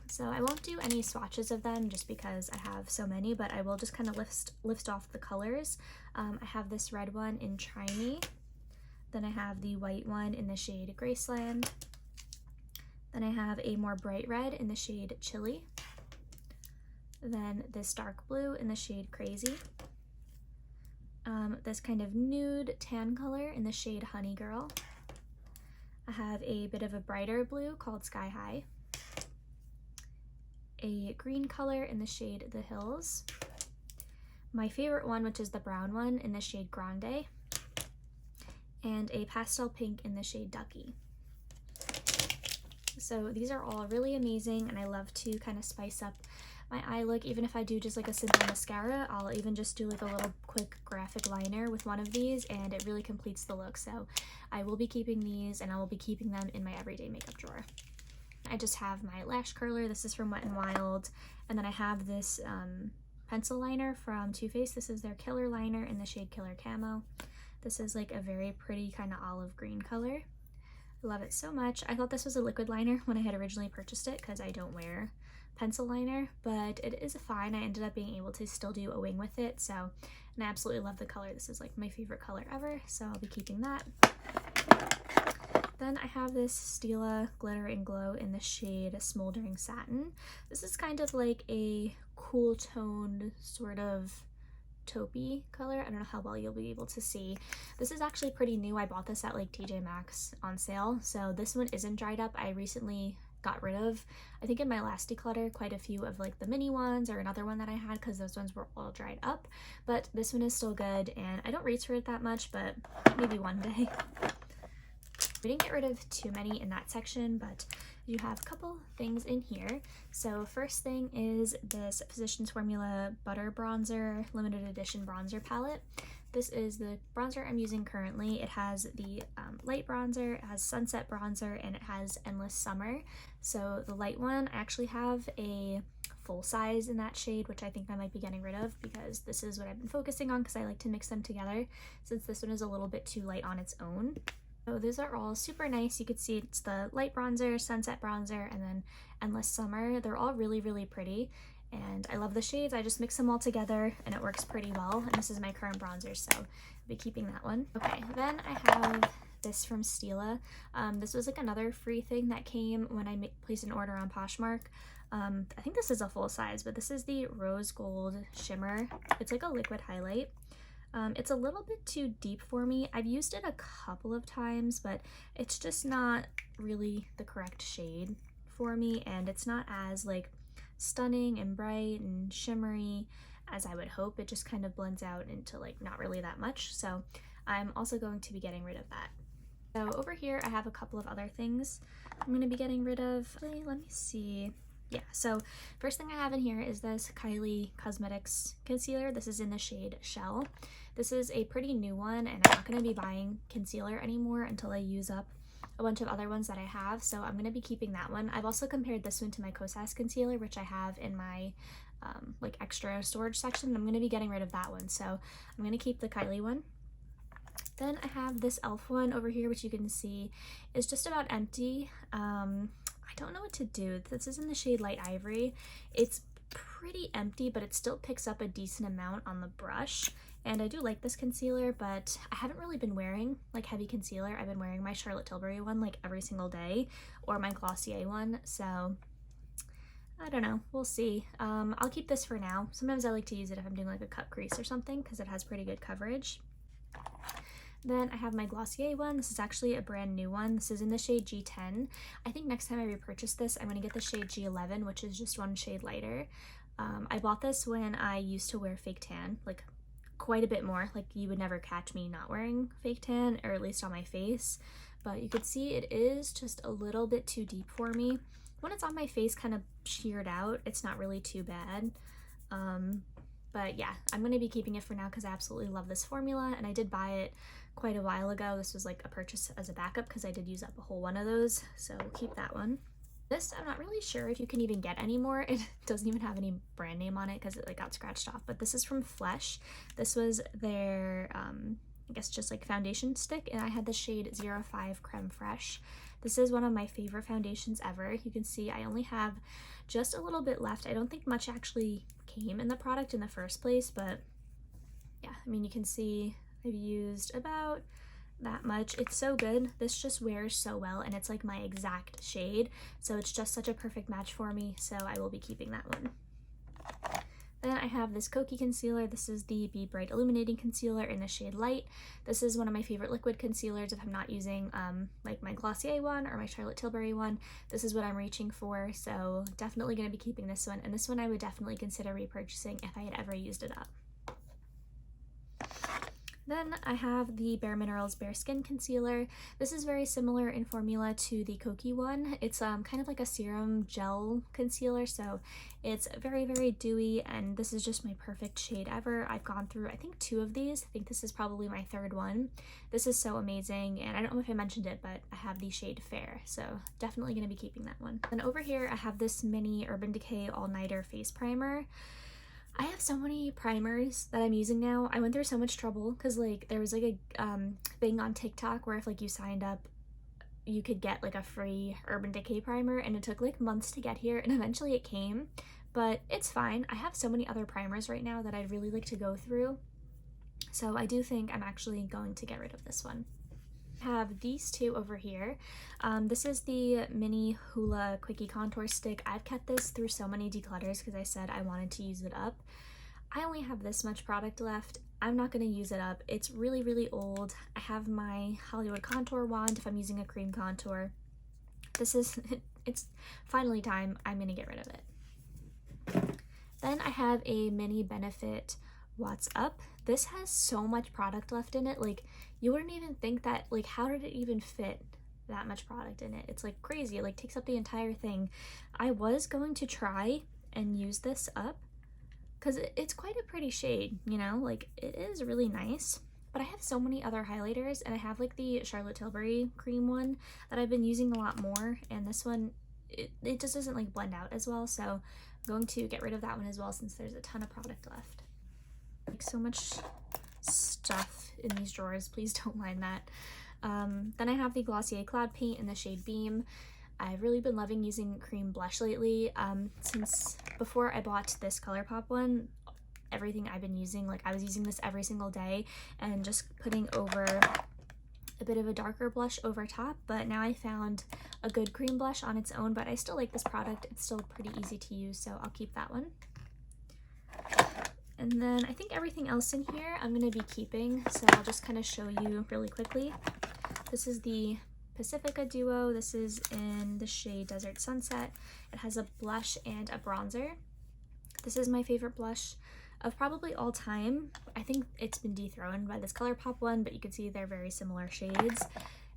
So I won't do any swatches of them just because I have so many, but I will just kind of list off the colors. I have this red one in Try Me. Then I have the white one in the shade Graceland. Then I have a more bright red in the shade Chili. Then this dark blue in the shade Crazy. This kind of nude tan color in the shade Honey Girl. I have a bit of a brighter blue called Sky High. A green color in the shade The Hills. My favorite one, which is the brown one in the shade Grande. And a pastel pink in the shade Ducky. So these are all really amazing and I love to kind of spice up my eye look. Even if I do just like a simple mascara, I'll even just do like a little quick graphic liner with one of these and it really completes the look. So I will be keeping these and I will be keeping them in my everyday makeup drawer. I just have my lash curler. This is from Wet n Wild. And then I have this pencil liner from Too Faced. This is their Killer Liner in the shade Killer Camo. This is like a very pretty kind of olive green color. I love it so much. I thought this was a liquid liner when I had originally purchased it because I don't wear pencil liner, but it is fine. I ended up being able to still do a wing with it, so, and I absolutely love the color. This is like my favorite color ever, so I'll be keeping that. Then I have this Stila Glitter and Glow in the shade Smoldering Satin. This is kind of like a cool toned sort of taupey color. I don't know how well you'll be able to see. This is actually pretty new. I bought this at like TJ Maxx on sale, so this one isn't dried up. I recently got rid of, I think in my last declutter, quite a few of like the mini ones or another one that I had because those ones were all dried up, but this one is still good and I don't reach for it that much, but maybe one day. We didn't get rid of too many in that section, but you have a couple things in here. So first thing is this Physicians Formula Butter Bronzer Limited Edition Bronzer Palette. This is the bronzer I'm using currently. It has the light bronzer, it has sunset bronzer, and it has Endless Summer. So the light one, I actually have a full size in that shade, which I think I might be getting rid of because this is what I've been focusing on because I like to mix them together since this one is a little bit too light on its own. So those are all super nice. You can see it's the light bronzer, sunset bronzer, and then Endless Summer. They're all really, really pretty. And I love the shades. I just mix them all together and it works pretty well. And this is my current bronzer, so I'll be keeping that one. Okay, then I have this from Stila. This was like another free thing that came when I placed an order on Poshmark. I think this is a full size, but this is the Rose Gold Shimmer. It's like a liquid highlight. It's a little bit too deep for me. I've used it a couple of times, but it's just not really the correct shade for me, and it's not as like stunning and bright and shimmery as I would hope. It just kind of blends out into like not really that much, so I'm also going to be getting rid of that. So over here I have a couple of other things I'm going to be getting rid of. Let me see. Yeah, so first thing I have in here is this Kylie Cosmetics concealer. This is in the shade Shell. This is a pretty new one, and I'm not going to be buying concealer anymore until I use up a bunch of other ones that I have, so I'm going to be keeping that one. I've also compared this one to my Kosas concealer, which I have in my like extra storage section. I'm going to be getting rid of that one, so I'm going to keep the Kylie one. Then I have this e.l.f. one over here, which you can see is just about empty. I don't know what to do. This is in the shade Light Ivory. It's pretty empty, but it still picks up a decent amount on the brush. And I do like this concealer, but I haven't really been wearing like heavy concealer. I've been wearing my Charlotte Tilbury one like every single day, or my Glossier one, so I don't know, we'll see. I'll keep this for now. Sometimes I like to use it if I'm doing like a cut crease or something because it has pretty good coverage. Then I have my Glossier one. This is actually a brand new one. This is in the shade G10. I think next time I repurchase this, I'm going to get the shade G11, which is just one shade lighter. I bought this when I used to wear fake tan, like quite a bit more. Like you would never catch me not wearing fake tan, or at least on my face. But you could see it is just a little bit too deep for me. When it's on my face kind of sheared out, it's not really too bad. But yeah, I'm going to be keeping it for now because I absolutely love this formula, and I did buy it quite a while ago. This was like a purchase as a backup because I did use up a whole one of those, so we'll keep that one. This, I'm not really sure if you can even get anymore. It doesn't even have any brand name on it because it like got scratched off, but this is from Flesh. This was their, I guess just like foundation stick, and I had the shade 05 Creme Fraiche. This is one of my favorite foundations ever. You can see I only have just a little bit left. I don't think much actually came in the product in the first place, but yeah, I mean, you can see I've used about that much. It's so good. This just wears so well, and it's like my exact shade, so it's just such a perfect match for me, so I will be keeping that one. Then I have this Kokie concealer. This is the Be Bright Illuminating Concealer in the shade Light. This is one of my favorite liquid concealers if I'm not using like my Glossier one or my Charlotte Tilbury one. This is what I'm reaching for, so definitely going to be keeping this one, and this one I would definitely consider repurchasing if I had ever used it up. Then I have the Bare Minerals Bare Skin Concealer. This is very similar in formula to the Kokie one. It's kind of like a serum gel concealer, so it's very, very dewy, and this is just my perfect shade ever. I've gone through, I think, 2 of these. I think this is probably my 3rd one. This is so amazing, and I don't know if I mentioned it, but I have the shade Fair, so definitely going to be keeping that one. And over here, I have this mini Urban Decay All Nighter Face Primer. I have so many primers that I'm using now. I went through so much trouble because like there was like a thing on TikTok where if like you signed up, you could get like a free Urban Decay primer, and it took like months to get here, and eventually it came, but it's fine. I have so many other primers right now that I'd really like to go through, so I do think I'm actually going to get rid of this one. Have these 2 over here. This is the mini Hoola Quickie Contour Stick. I've kept this through so many declutters because I said I wanted to use it up. I only have this much product left. I'm not going to use it up. It's really, really old. I have my Hollywood Contour Wand if I'm using a cream contour. This is, it's finally time. I'm going to get rid of it. Then I have a mini Benefit What's Up. This has so much product left in it. Like, you wouldn't even think that, like, how did it even fit that much product in it? It's like crazy. It like takes up the entire thing. I was going to try and use this up because it's quite a pretty shade, you know, like it is really nice, but I have so many other highlighters, and I have like the Charlotte Tilbury cream one that I've been using a lot more, and this one, it just doesn't like blend out as well, so I'm going to get rid of that one as well since there's a ton of product left. Like so much stuff in these drawers, please don't mind that. Then I have the Glossier Cloud Paint in the shade Beam. I've really been loving using cream blush lately. Since before I bought this ColourPop one, everything I've been using, like I was using this every single day and just putting over a bit of a darker blush over top, but now I found a good cream blush on its own, but I still like this product. It's still pretty easy to use, so I'll keep that one. And then I think everything else in here I'm going to be keeping, so I'll just kind of show you really quickly. This is the Pacifica Duo. This is in the shade Desert Sunset. It has a blush and a bronzer. This is my favorite blush of probably all time. I think it's been dethroned by this ColourPop one, but you can see they're very similar shades.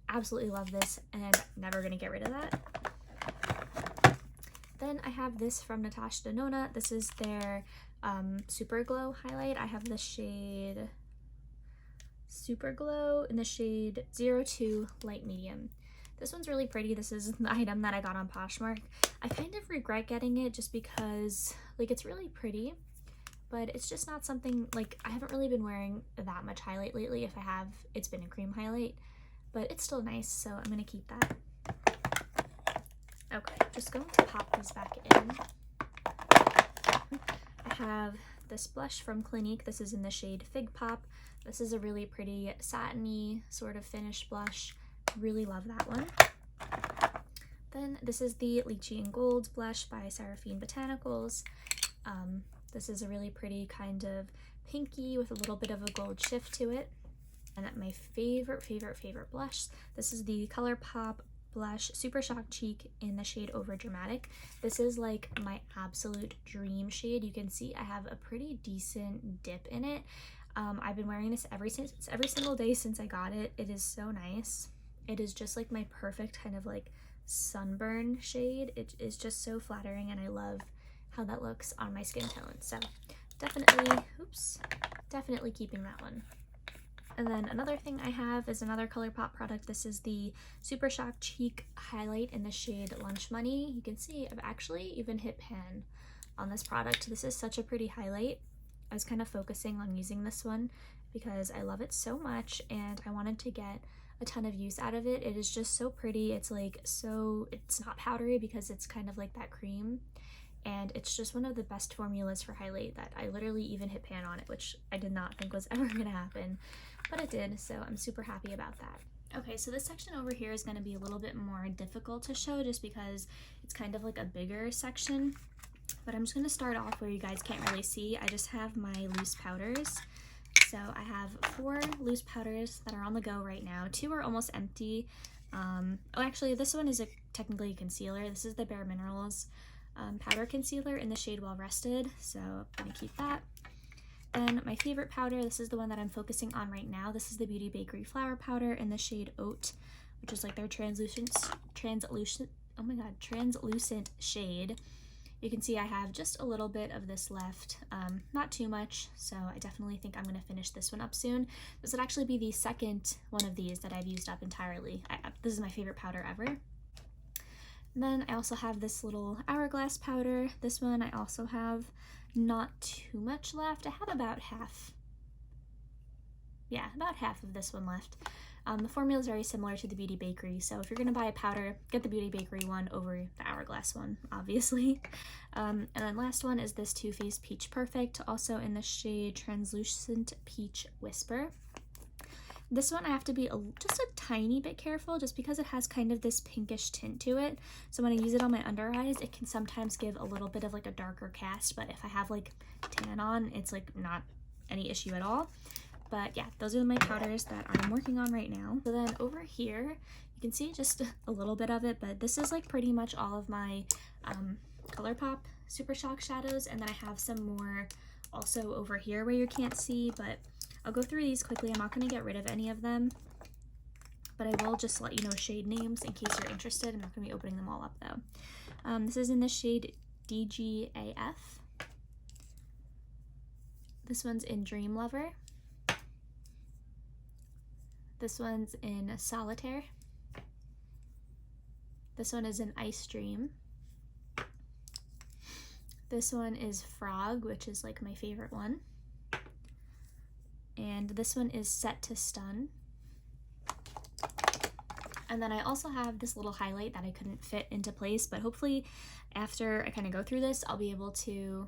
Absolutely love this and never going to get rid of that. Then I have this from Natasha Denona. This is their Super Glow highlight. I have the shade Super Glow in the shade 02 Light Medium. This one's really pretty. This is the item that I got on Poshmark. I kind of regret getting it just because like it's really pretty, but it's just not something, like I haven't really been wearing that much highlight lately. If I have, it's been a cream highlight, but it's still nice, so I'm gonna keep that. Okay, just going to pop these back in. I have this blush from Clinique. This is in the shade Fig Pop. This is a really pretty satiny sort of finish blush. Really love that one. Then this is the Lychee and Gold blush by Seraphine Botanicals. This is a really pretty kind of pinky with a little bit of a gold shift to it. And my favorite blush, this is the ColourPop blush Super Shock Cheek in the shade Over Dramatic. This is like my absolute dream shade. You can see I have a pretty decent dip in it. I've been wearing this every single day since I got it. It is so nice. It is just like my perfect kind of like sunburn shade. It is just so flattering and I love how that looks on my skin tone. So definitely keeping that one. And then another thing I have is another ColourPop product. This is the Super Shock Cheek highlight in the shade Lunch Money. You can see I've actually even hit pan on this product. This is such a pretty highlight. I was kind of focusing on using this one because I love it so much and I wanted to get a ton of use out of it. It is just so pretty. It's like it's not powdery because it's kind of like that cream, and it's just one of the best formulas for highlight that I literally even hit pan on it, which I did not think was ever gonna happen, but it did, so I'm super happy about that. Okay, so this section over here is going to be a little bit more difficult to show just because it's kind of like a bigger section, but I'm just going to start off where you guys can't really see. I just have my loose powders. So I have 4 loose powders that are on the go right now. 2 are almost empty. Actually, this one is technically a concealer. This is the Bare Minerals powder concealer in the shade Well Rested, so I'm going to keep that. Then my favorite powder, this is the one that I'm focusing on right now. This is the Beauty Bakery Flower Powder in the shade Oat, which is like their translucent shade. You can see I have just a little bit of this left, not too much, so I definitely think I'm going to finish this one up soon. This would actually be the second one of these that I've used up entirely. This is my favorite powder ever. And then I also have this little Hourglass powder. This one I also have not too much left. I have about half of this one left. The formula is very similar to the Beauty Bakery, so if you're going to buy a powder, get the Beauty Bakery one over the Hourglass one, obviously. And then last one is this Too Faced Peach Perfect, also in the shade Translucent Peach Whisper. This one I have to be just a tiny bit careful just because it has kind of this pinkish tint to it. So when I use it on my under eyes, it can sometimes give a little bit of like a darker cast, but if I have like tan on, it's like not any issue at all. But yeah, those are my powders that I'm working on right now. So then over here, you can see just a little bit of it, but this is like pretty much all of my ColourPop Super Shock shadows. And then I have some more also over here where you can't see, but I'll go through these quickly. I'm not going to get rid of any of them, but I will just let you know shade names in case you're interested. I'm not going to be opening them all up though. This is in the shade DGAF. This one's in Dream Lover. This one's in Solitaire. This one is in Ice Dream. This one is Frog, which is like my favorite one. And this one is Set to Stun. And then I also have this little highlight that I couldn't fit into place, but hopefully after I kind of go through this, I'll be able to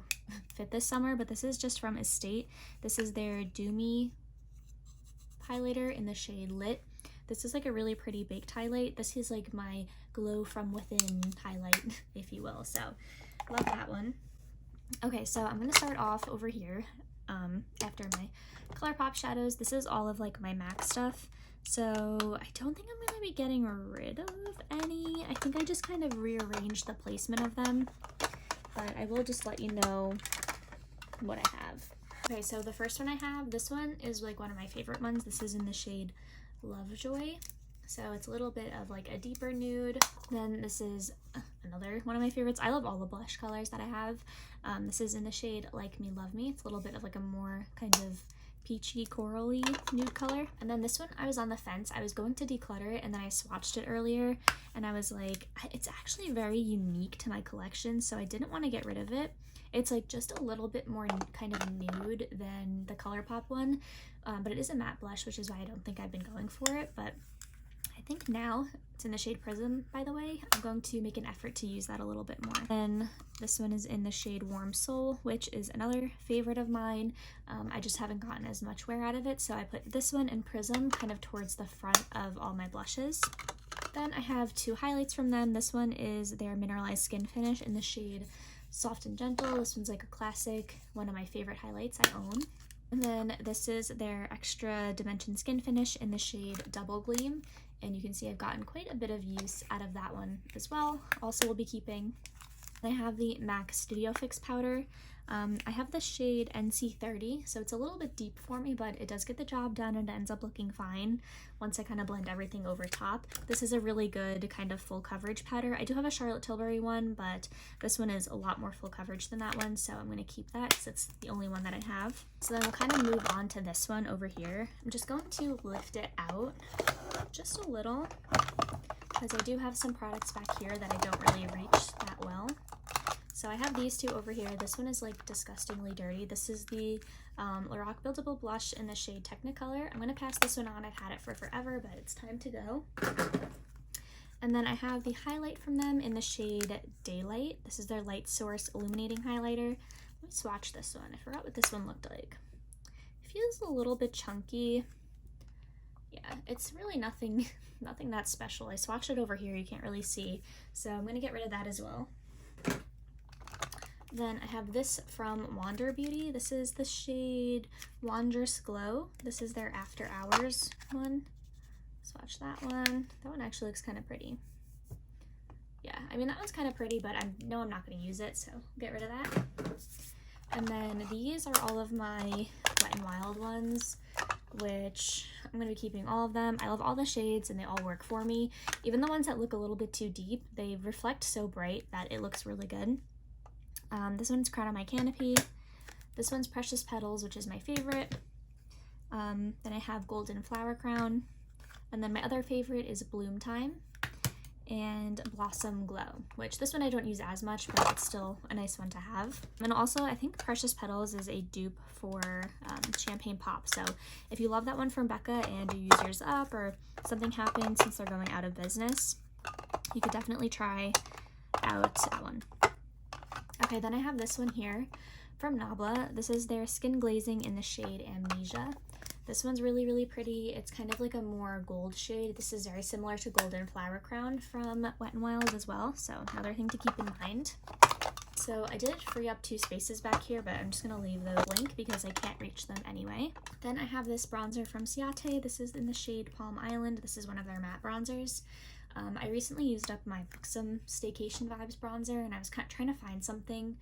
fit this somewhere. But this is just from Estate. This is their Doomy highlighter in the shade Lit. This is like a really pretty baked highlight. This is like my glow from within highlight, if you will. So love that one. Okay, so I'm gonna start off over here after my ColourPop shadows. This is all of like my MAC stuff. So I don't think I'm gonna be getting rid of any. I think I just kind of rearranged the placement of them, but I will just let you know what I have. Okay, so the first one I have, this one is like one of my favorite ones. This is in the shade Lovejoy. So it's a little bit of like a deeper nude. Then this is another one of my favorites. I love all the blush colors that I have. This is in the shade Like Me, Love Me. It's a little bit of like a more kind of peachy corally nude color. And then this one, I was on the fence. I was going to declutter it, and then I swatched it earlier, and I was like, it's actually very unique to my collection, so I didn't want to get rid of it. It's like just a little bit more kind of nude than the ColourPop one, but it is a matte blush, which is why I don't think I've been going for it. But I think now, it's in the shade Prism, by the way, I'm going to make an effort to use that a little bit more. And this one is in the shade Warm Soul, which is another favorite of mine. I just haven't gotten as much wear out of it, so I put this one in Prism kind of towards the front of all my blushes. Then I have two highlights from them. This one is their Mineralized Skin Finish in the shade Soft and Gentle. This one's like a classic, one of my favorite highlights I own. And then this is their Extra Dimension Skin Finish in the shade Double Gleam. And you can see I've gotten quite a bit of use out of that one as well. Also will be keeping. I have the MAC Studio Fix powder. I have the shade NC30, so it's a little bit deep for me, but it does get the job done and it ends up looking fine once I kind of blend everything over top. This is a really good kind of full coverage powder. I do have a Charlotte Tilbury one, but this one is a lot more full coverage than that one, so I'm going to keep that because it's the only one that I have. So then we'll kind of move on to this one over here. I'm just going to lift it out just a little because I do have some products back here that I don't really reach that well. So I have these two over here. This one is like disgustingly dirty. This is the Lorac Buildable Blush in the shade Technicolor. I'm going to pass this one on. I've had it for forever, but it's time to go. And then I have the highlight from them in the shade Daylight. This is their Light Source Illuminating Highlighter. Let me swatch this one. I forgot what this one looked like. It feels a little bit chunky. Yeah, it's really nothing that special. I swatched it over here. You can't really see. So I'm going to get rid of that as well. Then I have this from Wander Beauty. This is the shade Wondrous Glow. This is their After Hours one. Swatch that one. That one actually looks kind of pretty. Yeah, I mean, that one's kind of pretty, but I know I'm not going to use it, so get rid of that. And then these are all of my Wet n Wild ones, which I'm going to be keeping all of them. I love all the shades, and they all work for me. Even the ones that look a little bit too deep, they reflect so bright that it looks really good. This one's Crown on My Canopy. This one's Precious Petals, which is my favorite. Then I have Golden Flower Crown. And then my other favorite is Bloom Time and Blossom Glow, which this one I don't use as much, but it's still a nice one to have. And also, I think Precious Petals is a dupe for Champagne Pop. So if you love that one from Becca and you use yours up or something happened since they're going out of business, you could definitely try out that one. Okay, then I have this one here from Nabla. This is their Skin Glazing in the shade Amnesia. This one's really, really pretty. It's kind of like a more gold shade. This is very similar to Golden Flower Crown from Wet n Wild as well, so another thing to keep in mind. So I did free up 2 spaces back here, but I'm just going to leave those blank because I can't reach them anyway. Then I have this bronzer from Ciate. This is in the shade Palm Island. This is one of their matte bronzers. I recently used up my Buxom Staycation Vibes bronzer, and I was kind of trying to find something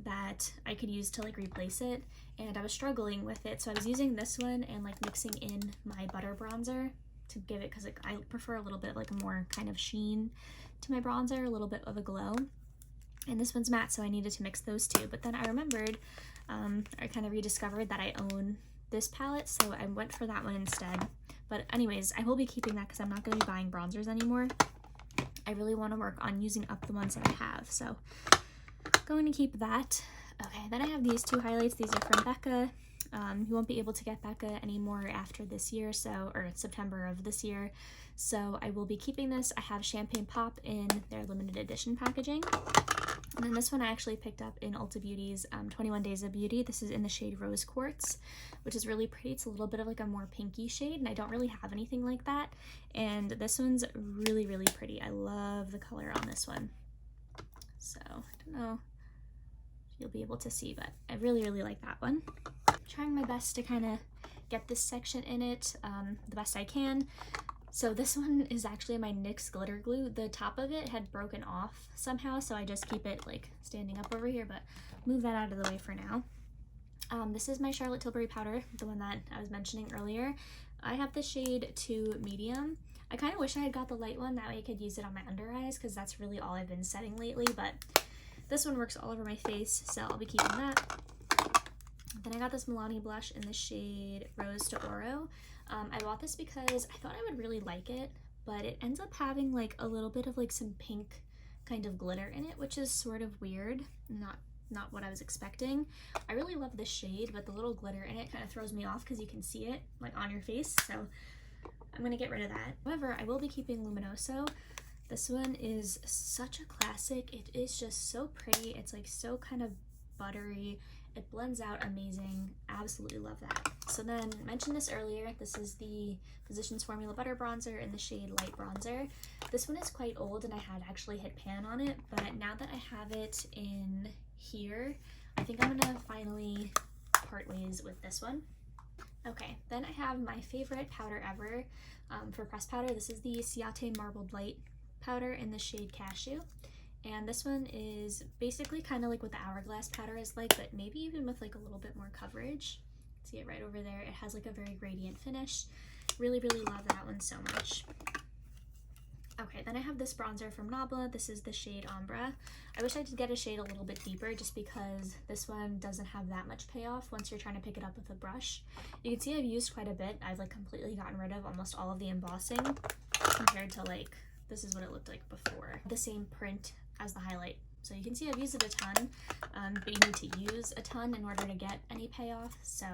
that I could use to like replace it, and I was struggling with it, so I was using this one and like mixing in my butter bronzer to give it, because like, I prefer a little bit like a more kind of sheen to my bronzer, a little bit of a glow. And this one's matte, so I needed to mix those two. But then I remembered, I kind of rediscovered that I own this palette, so I went for that one instead. But anyways, I will be keeping that because I'm not going to be buying bronzers anymore. I really want to work on using up the ones that I have, so going to keep that. Okay, then I have these 2 highlights. These are from Becca. You won't be able to get Becca anymore after this year, or September of this year, so I will be keeping this. I have Champagne Pop in their limited edition packaging. And then this one I actually picked up in Ulta Beauty's 21 Days of Beauty. This is in the shade Rose Quartz, which is really pretty. It's a little bit of like a more pinky shade, and I don't really have anything like that. And this one's really, really pretty. I love the color on this one. So I don't know if you'll be able to see, but I really, really like that one. I'm trying my best to kind of get this section in it the best I can. So this one is actually my NYX glitter glue. The top of it had broken off somehow, so I just keep it like standing up over here, but move that out of the way for now. This is my Charlotte Tilbury powder, the one that I was mentioning earlier. I have the shade 2 medium. I kind of wish I had got the light one, that way I could use it on my under eyes, because that's really all I've been setting lately, but this one works all over my face, so I'll be keeping that. Then I got this Milani blush in the shade Rose to Oro. I bought this because I thought I would really like it, but it ends up having like a little bit of like some pink kind of glitter in it, which is sort of weird. Not what I was expecting. I really love this shade, but the little glitter in it kind of throws me off because you can see it like on your face, so I'm gonna get rid of that. However, I will be keeping Luminoso. This one is such a classic. It is just so pretty. It's like so kind of buttery. It blends out amazing. Absolutely love that. So then, mentioned this earlier, this is the Physicians Formula Butter Bronzer in the shade Light Bronzer. This one is quite old and I had actually hit pan on it, but now that I have it in here, I think I'm gonna finally part ways with this one. Okay, then I have my favorite powder ever for pressed powder. This is the Ciate Marbled Light powder in the shade Cashew. And this one is basically kind of like what the Hourglass powder is like, but maybe even with like a little bit more coverage. See it right over there? It has like a very gradient finish. Really, really love that one so much. Okay, then I have this bronzer from Nabla. This is the shade Ombre. I wish I could get a shade a little bit deeper just because this one doesn't have that much payoff once you're trying to pick it up with a brush. You can see I've used quite a bit. I've like completely gotten rid of almost all of the embossing compared to like, this is what it looked like before. The same print as the highlight. So you can see I've used it a ton, but you need to use a ton in order to get any payoff. So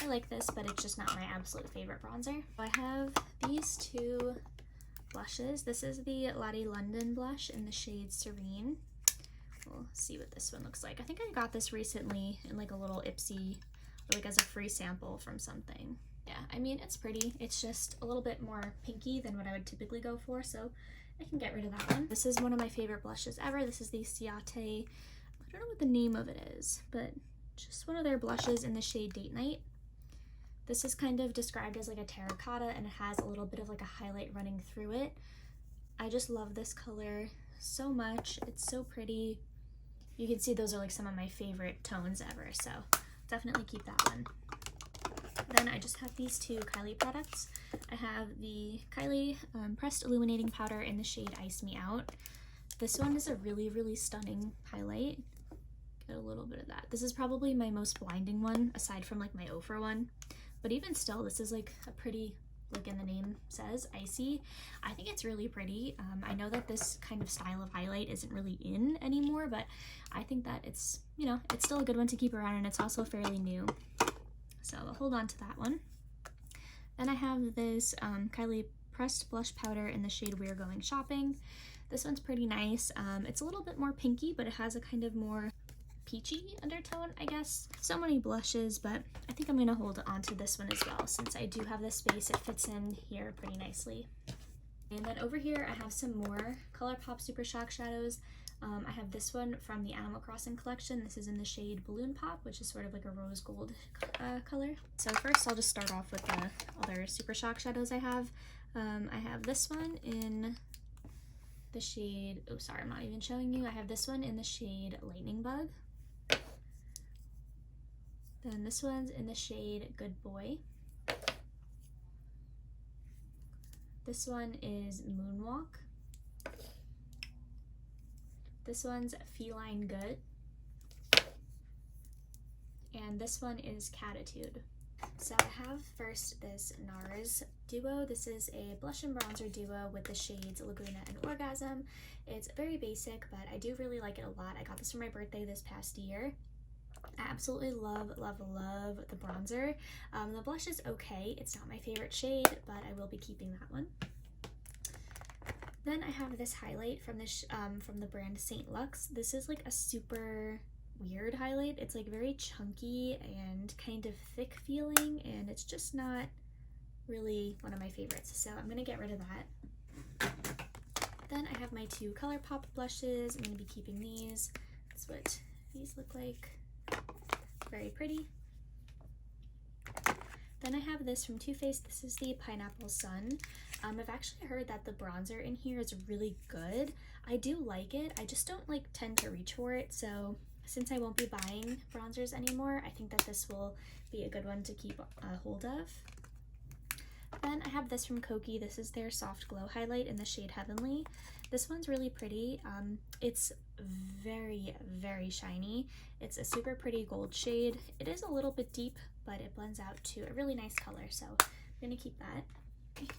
I like this, but it's just not my absolute favorite bronzer. I have these two blushes. This is the Lottie London blush in the shade Serene. We'll see what this one looks like. I think I got this recently in like a little Ipsy, or like as a free sample from something. Yeah, I mean, it's pretty. It's just a little bit more pinky than what I would typically go for, so I can get rid of that one. This is one of my favorite blushes ever. This is the Ciate, I don't know what the name of it is, but just one of their blushes in the shade Date Night. This is kind of described as like a terracotta, and it has a little bit of like a highlight running through it. I just love this color so much. It's so pretty. You can see those are like some of my favorite tones ever, so definitely keep that one. Then I just have these two Kylie products. I have the Kylie Pressed Illuminating Powder in the shade Ice Me Out. This one is a really, really stunning highlight. Get a little bit of that. This is probably my most blinding one, aside from like my Ofra one. But even still, this is like a pretty, like in the name says, icy. I think it's really pretty. I know that this kind of style of highlight isn't really in anymore, but I think that it's, you know, it's still a good one to keep around, and it's also fairly new. So I'll hold on to that one. Then I have this Kylie Pressed Blush Powder in the shade We're Going Shopping. This one's pretty nice. It's a little bit more pinky, but it has a kind of more peachy undertone, I guess. So many blushes, but I think I'm gonna hold on to this one as well. Since I do have this space, it fits in here pretty nicely. And then over here, I have some more ColourPop Super Shock shadows. I have this one from the Animal Crossing collection. This is in the shade Balloon Pop, which is sort of like a rose gold color. So first, I'll just start off with the other Super Shock shadows I have. I have this one in the shade, oh sorry, I'm not even showing you. I have this one in the shade Lightning Bug. Then this one's in the shade Good Boy. This one is Moonwalk. This one's Feline Good. And this one is Catitude. So I have first this NARS duo. This is a blush and bronzer duo with the shades Laguna and Orgasm. It's very basic, but I do really like it a lot. I got this for my birthday this past year. I absolutely love, love, love the bronzer. The blush is okay. It's not my favorite shade, but I will be keeping that one. Then I have this highlight from this from the brand Saint Lux. This is like a super weird highlight. It's like very chunky and kind of thick feeling, and it's just not really one of my favorites. So I'm gonna get rid of that. Then I have my two ColourPop blushes. I'm gonna be keeping these. That's what these look like. Very pretty. Then I have this from Too Faced. This is the Pineapple Sun. I've actually heard that the bronzer in here is really good. I do like it. I just don't like tend to reach for it. So since I won't be buying bronzers anymore, I think that this will be a good one to keep a hold of. Then I have this from Kokie. This is their Soft Glow highlight in the shade Heavenly. This one's really pretty. It's very, very shiny. It's a super pretty gold shade. It is a little bit deep, but it blends out to a really nice color, so I'm gonna keep that.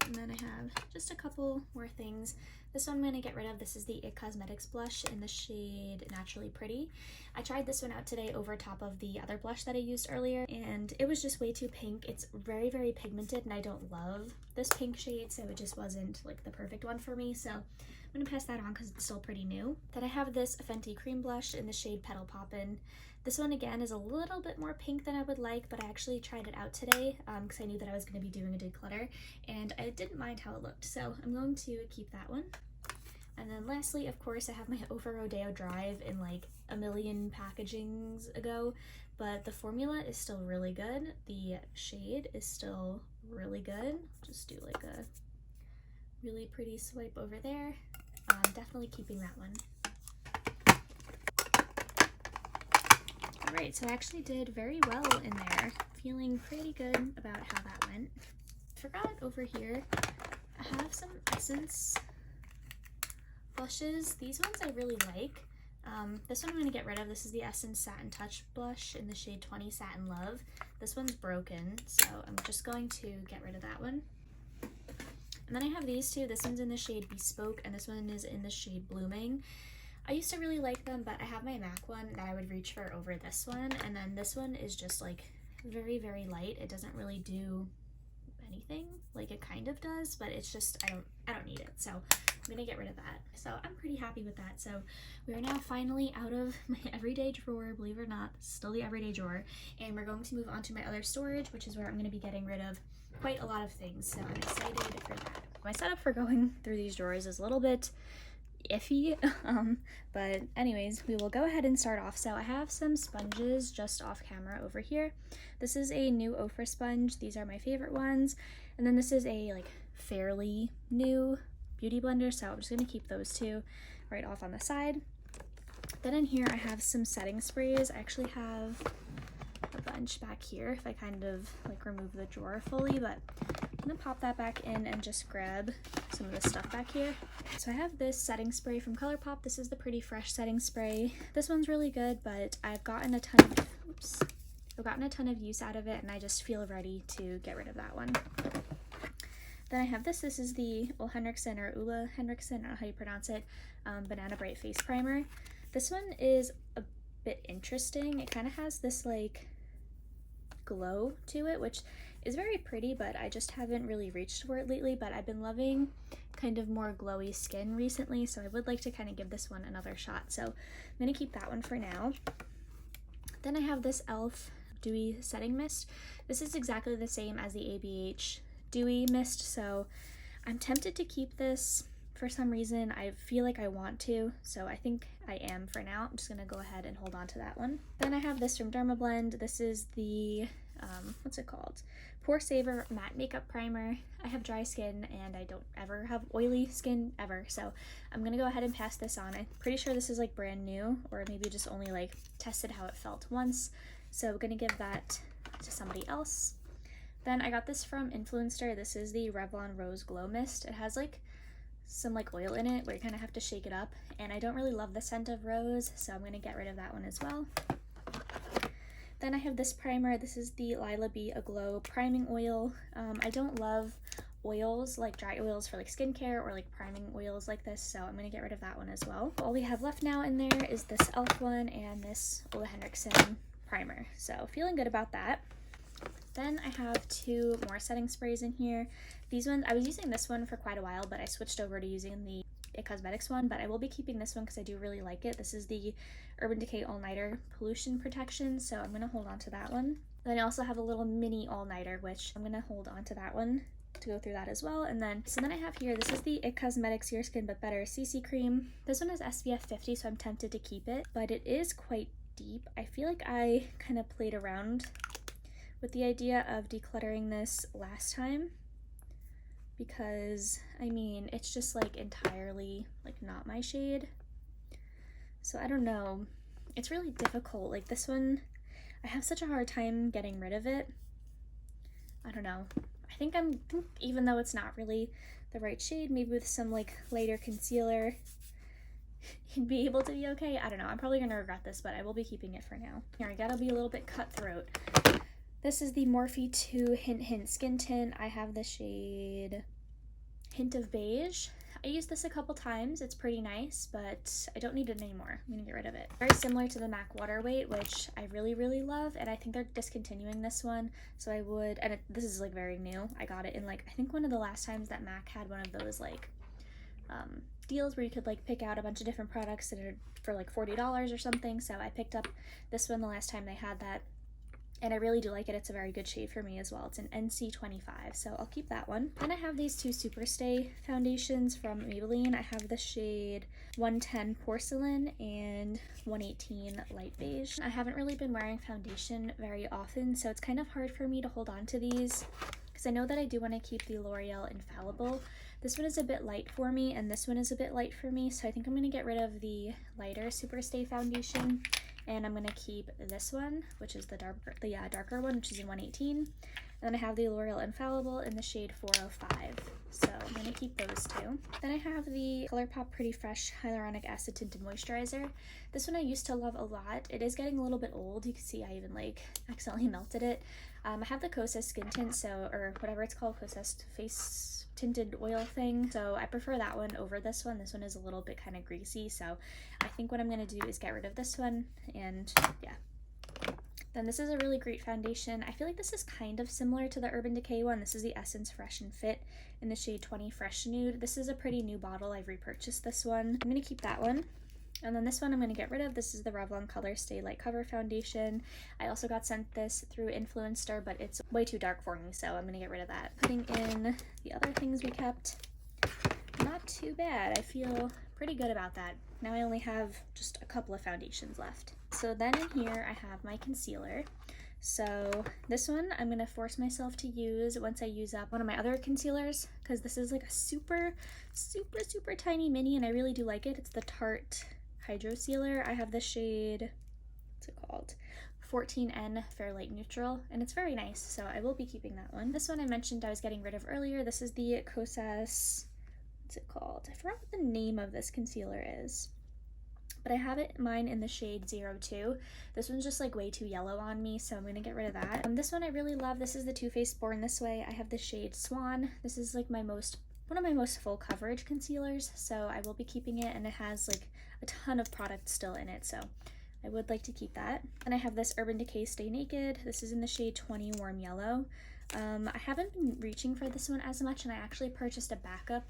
And then I have just a couple more things. This one I'm gonna get rid of. This is the IT Cosmetics blush in the shade Naturally Pretty. I tried this one out today over top of the other blush that I used earlier, and it was just way too pink. It's very, very pigmented, and I don't love this pink shade, so it just wasn't like the perfect one for me. So I'm gonna pass that on because it's still pretty new. Then I have this Fenty cream blush in the shade Petal Poppin'. This one again is a little bit more pink than I would like, but I actually tried it out today because I knew that I was going to be doing a declutter, and I didn't mind how it looked, so I'm going to keep that one. And then lastly, of course, I have my Over Rodeo Drive in like a million packagings ago, but the formula is still really good. The shade is still really good. Just do like a really pretty swipe over there. Definitely keeping that one. Alright, so I actually did very well in there. Feeling pretty good about how that went. Forgot over here, I have some Essence blushes. These ones I really like. This one I'm going to get rid of. This is the Essence Satin Touch blush in the shade 20 Satin Love. This one's broken, so I'm just going to get rid of that one. And then I have these two. This one's in the shade Bespoke, and this one is in the shade Blooming. I used to really like them, but I have my MAC one that I would reach for over this one, and then this one is just like very, very light. It doesn't really do anything. Like it kind of does, but it's just I don't need it. So I'm gonna get rid of that. So I'm pretty happy with that. So we are now finally out of my everyday drawer, believe it or not, still the everyday drawer, and we're going to move on to my other storage, which is where I'm gonna be getting rid of quite a lot of things. So I'm excited for that. My setup for going through these drawers is a little bit iffy, but anyways, we will go ahead and start off. So I have some sponges just off camera over here. This is a new Ofra sponge. These are my favorite ones. And then this is a like fairly new beauty blender, so I'm just gonna keep those two right off on the side. Then in here I have some setting sprays. I actually have a bunch back here if I kind of like remove the drawer fully, but I'm gonna pop that back in and just grab some of the stuff back here. So I have this setting spray from ColourPop. This is the Pretty Fresh setting spray. This one's really good, but I've gotten a ton of use out of it, and I just feel ready to get rid of that one. Then I have this. This is the Ole Henriksen, or Ulla Henriksen, I don't know how you pronounce it, Banana Bright Face Primer. This one is a bit interesting. It kind of has this like glow to it, which is very pretty, but I just haven't really reached for it lately. But I've been loving kind of more glowy skin recently, so I would like to kind of give this one another shot. So I'm gonna keep that one for now. Then I have this e.l.f. Dewy Setting Mist. This is exactly the same as the ABH Dewy Mist, so I'm tempted to keep this. For some reason, I feel like I want to, so I think I am for now. I'm just gonna go ahead and hold on to that one. Then I have this from Dermablend. This is the, what's it called? Pore Saver Matte Makeup Primer. I have dry skin, and I don't ever have oily skin, ever, so I'm gonna go ahead and pass this on. I'm pretty sure this is like brand new, or maybe just only like tested how it felt once, so I'm gonna give that to somebody else. Then I got this from Influencer. This is the Revlon Rose Glow Mist. It has like some like oil in it where you kind of have to shake it up, and I don't really love the scent of rose, so I'm going to get rid of that one as well. Then I have this primer. This is the Lila Bee Aglow Priming Oil. I don't love oils, like dry oils for like skincare or like priming oils like this, so I'm going to get rid of that one as well. All we have left now in there is this e.l.f. one and this Ole Henriksen primer, so feeling good about that. Then I have two more setting sprays in here. These ones, I was using this one for quite a while, but I switched over to using the It Cosmetics one, but I will be keeping this one because I do really like it. This is the Urban Decay All-Nighter Pollution Protection, so I'm going to hold on to that one. Then I also have a little mini all-nighter, which I'm going to hold on to that one to go through that as well. And then, so then I have here, this is the It Cosmetics Your Skin But Better CC Cream. This one is SPF 50, so I'm tempted to keep it, but it is quite deep. I feel like I kind of played around with the idea of decluttering this last time because, I mean, it's just like entirely like not my shade. So I don't know. It's really difficult. Like this one, I have such a hard time getting rid of it. I don't know. I think even though it's not really the right shade, maybe with some like lighter concealer, you'd be able to be okay. I don't know. I'm probably gonna regret this, but I will be keeping it for now. Here, I gotta be a little bit cutthroat. This is the Morphe 2 Hint Hint Skin Tint. I have the shade Hint of Beige. I used this a couple times. It's pretty nice, but I don't need it anymore. I'm gonna get rid of it. Very similar to the MAC Water Weight, which I really, really love, and I think they're discontinuing this one, so I would, and this is like very new. I got it in like, I think one of the last times that MAC had one of those like deals where you could like pick out a bunch of different products that are for like $40 or something, so I picked up this one the last time they had that. And I really do like it. It's a very good shade for me as well. It's an NC25, so I'll keep that one. Then I have these two Superstay foundations from Maybelline. I have the shade 110 Porcelain and 118 Light Beige. I haven't really been wearing foundation very often, so it's kind of hard for me to hold on to these because I know that I do want to keep the L'Oreal Infallible. This one is a bit light for me, and this one is a bit light for me, so I think I'm going to get rid of the lighter Superstay foundation. And I'm going to keep this one, which is the darker one, which is in 118. And then I have the L'Oreal Infallible in the shade 405. So I'm going to keep those two. Then I have the ColourPop Pretty Fresh Hyaluronic Acid Tinted Moisturizer. This one I used to love a lot. It is getting a little bit old. You can see I even like accidentally melted it. I have the Kosas Skin Tint, or whatever it's called, Kosas Face Tinted Oil thing. So I prefer that one over this one. This one is a little bit kind of greasy. So I think what I'm going to do is get rid of this one. And yeah. Then this is a really great foundation. I feel like this is kind of similar to the Urban Decay one. This is the Essence Fresh and Fit in the shade 20 Fresh Nude. This is a pretty new bottle. I've repurchased this one. I'm going to keep that one. And then this one I'm going to get rid of. This is the Revlon Color Stay Light Cover Foundation. I also got sent this through Influencer, but it's way too dark for me, so I'm going to get rid of that. Putting in the other things we kept. Not too bad. I feel pretty good about that. Now I only have just a couple of foundations left. So then in here I have my concealer. So this one I'm going to force myself to use once I use up one of my other concealers, because this is like a super, super, super tiny mini, and I really do like it. It's the Tarte Hydro Sealer. I have the shade, what's it called? 14N Fair Light Neutral, and it's very nice, so I will be keeping that one. This one I mentioned I was getting rid of earlier. This is the Kosas, what's it called? I forgot what the name of this concealer is, but I have mine in the shade 02. This one's just like way too yellow on me, so I'm gonna get rid of that. This one I really love. This is the Too Faced Born This Way. I have the shade Swan. This is like one of my most full coverage concealers, so I will be keeping it, and it has like a ton of product still in it, so I would like to keep that. And I have this Urban Decay Stay Naked. This is in the shade 20 Warm Yellow. I haven't been reaching for this one as much, and I actually purchased a backup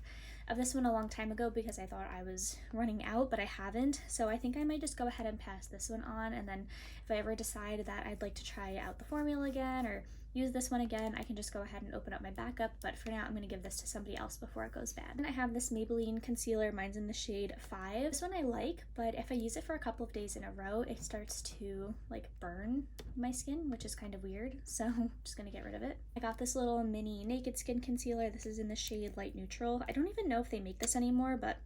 of this one a long time ago because I thought I was running out, but I haven't. So I think I might just go ahead and pass this one on, and then if I ever decide that I'd like to try out the formula again or use this one again, I can just go ahead and open up my backup, but for now I'm going to give this to somebody else before it goes bad. And I have this Maybelline concealer. Mine's in the shade 5. This one I like, but if I use it for a couple of days in a row, it starts to like burn my skin, which is kind of weird, so I'm just going to get rid of it. I got this little mini Naked Skin concealer. This is in the shade Light Neutral. I don't even know if they make this anymore, but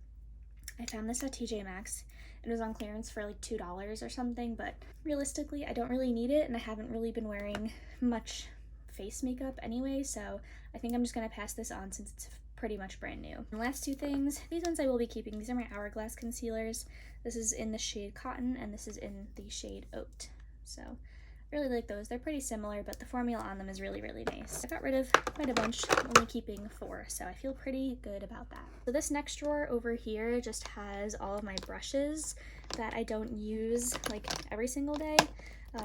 I found this at TJ Maxx. It was on clearance for like $2 or something, but realistically I don't really need it, and I haven't really been wearing much face makeup anyway, so I think I'm just gonna pass this on since it's pretty much brand new. And last two things, these ones I will be keeping. These are my Hourglass concealers. This is in the shade Cotton, and this is in the shade Oat. So I really like those. They're pretty similar, but the formula on them is really, really nice. I got rid of quite a bunch, only keeping 4, so I feel pretty good about that. So this next drawer over here just has all of my brushes that I don't use like every single day.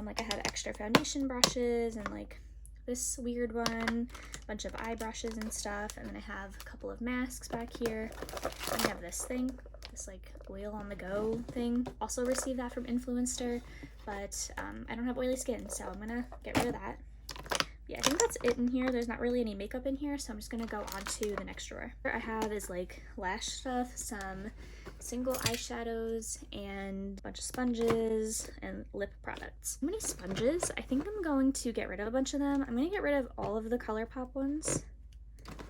Like I have extra foundation brushes and like this weird one, a bunch of eye brushes and stuff, and then I have a couple of masks back here. I have this thing, this like oil on the go thing. Also received that from Influencer, but I don't have oily skin, so I'm gonna get rid of that. Yeah, I think that's it in here. There's not really any makeup in here, so I'm just gonna go on to the next drawer. What I have is like lash stuff, some single eyeshadows, and a bunch of sponges and lip products. How many sponges? I think I'm going to get rid of a bunch of them. I'm gonna get rid of all of the ColourPop ones,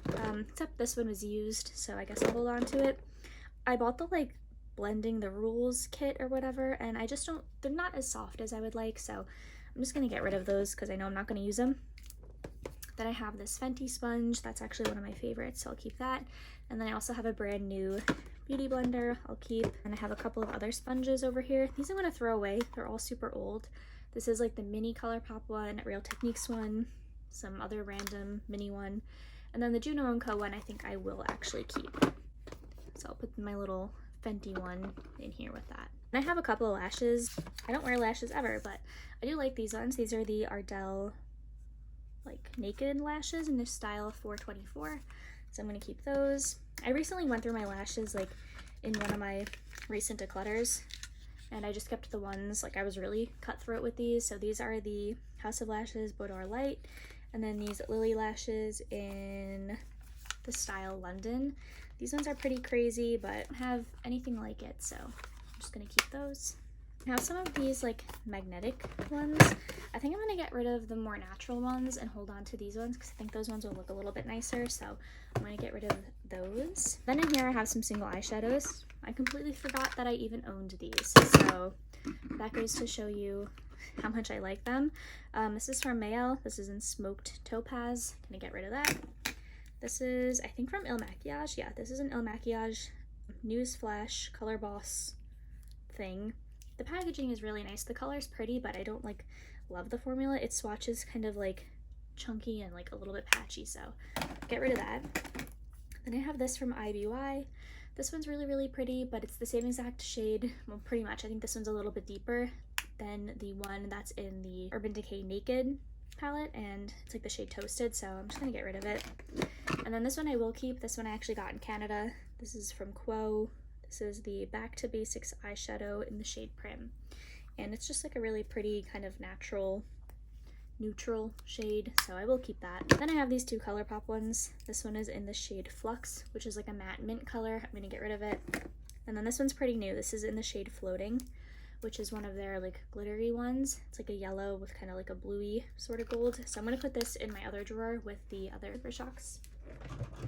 except this one was used, so I guess I'll hold on to it. I bought the like blending the rules kit or whatever, and I just don't, they're not as soft as I would like, so I'm just gonna get rid of those because I know I'm not gonna use them. Then I have this Fenty sponge. That's actually one of my favorites, so I'll keep that. And then I also have a brand new beauty blender I'll keep. And I have a couple of other sponges over here. These I'm gonna throw away. They're all super old. This is like the mini ColourPop one, Real Techniques one, some other random mini one. And then the Juno & Co one I think I will actually keep. So I'll put my little Fenty one in here with that. And I have a couple of lashes. I don't wear lashes ever, but I do like these ones. These are the Ardell like naked lashes in this style 424, so I'm gonna keep those. I recently went through my lashes like in one of my recent declutters, and I just kept the ones like I was really cutthroat with these. So these are the House of Lashes Boudoir Light, and then these Lily lashes in the style London. These ones are pretty crazy, but I don't have anything like it, so I'm just gonna keep those. I have some of these like magnetic ones. I think I'm gonna get rid of the more natural ones and hold on to these ones because I think those ones will look a little bit nicer, so I'm gonna get rid of those. Then in here I have some single eyeshadows. I completely forgot that I even owned these, so that goes to show you how much I like them. This is from Mayel. This is in Smoked Topaz. Gonna get rid of that. This is, I think, from Il Makiage. Yeah, this is an Il Makiage News Flash Color Boss thing. The packaging is really nice. The color is pretty, but I don't like love the formula. It swatches kind of like chunky and like a little bit patchy, so get rid of that. Then I have this from IBY. This one's really, really pretty, but it's the same exact shade. Well, pretty much. I think this one's a little bit deeper than the one that's in the Urban Decay Naked palette, and it's like the shade Toasted, so I'm just gonna get rid of it. And then this one I will keep. This one I actually got in Canada. This is from Quo. This is the Back to Basics eyeshadow in the shade Prim, and it's just like a really pretty kind of natural neutral shade, so I will keep that. Then I have these two ColourPop ones. This one is in the shade Flux, which is like a matte mint color. I'm gonna get rid of it. And then this one's pretty new. This is in the shade Floating, which is one of their like glittery ones. It's like a yellow with kind of like a bluey sort of gold. So I'm gonna put this in my other drawer with the other Shocks.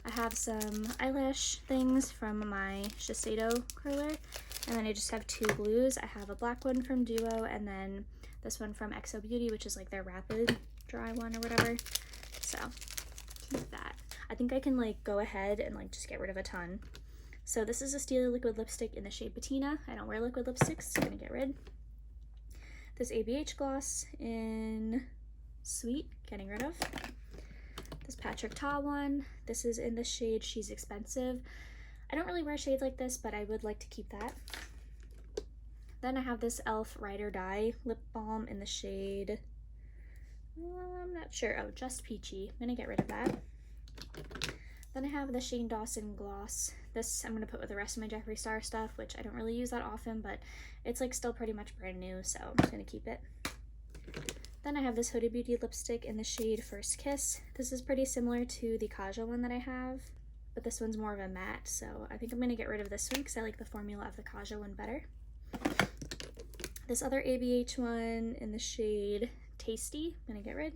I have some eyelash things from my Shiseido curler, and then I just have two blues. I have a black one from Duo, and then this one from XO Beauty, which is like their rapid dry one or whatever. So keep that. I think I can like go ahead and like just get rid of a ton. So this is a Stila liquid lipstick in the shade Patina. I don't wear liquid lipsticks, so I'm gonna get rid. This ABH gloss in Sweet, getting rid of. This Patrick Ta one. This is in the shade She's Expensive. I don't really wear shades like this, but I would like to keep that. Then I have this e.l.f. Ride or Die lip balm in the shade, I'm not sure, oh, Just Peachy. I'm gonna get rid of that. Then I have the Shane Dawson gloss. This I'm gonna put with the rest of my Jeffree Star stuff, which I don't really use that often, but it's like still pretty much brand new, so I'm just gonna keep it. Then I have this Huda Beauty lipstick in the shade First Kiss. This is pretty similar to the Kaja one that I have, but this one's more of a matte, so I think I'm gonna get rid of this one because I like the formula of the Kaja one better. This other ABH one in the shade Tasty, I'm gonna get rid.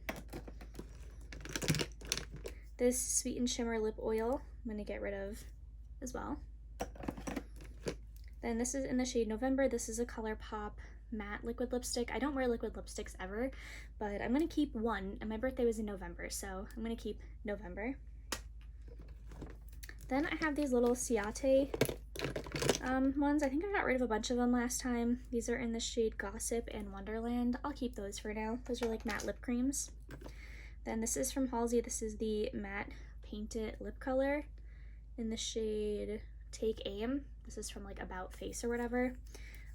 This Sweet and Shimmer lip oil, I'm gonna get rid of as well. Then this is in the shade November. This is a ColourPop matte liquid lipstick. I don't wear liquid lipsticks ever, but I'm gonna keep one, and my birthday was in November, so I'm gonna keep November. Then I have these little Ciate ones. I think I got rid of a bunch of them last time. These are in the shade Gossip and Wonderland. I'll keep those for now. Those are like matte lip creams. Then this is from Halsey. This is the matte painted lip color in the shade Take Aim. This is from like About Face or whatever.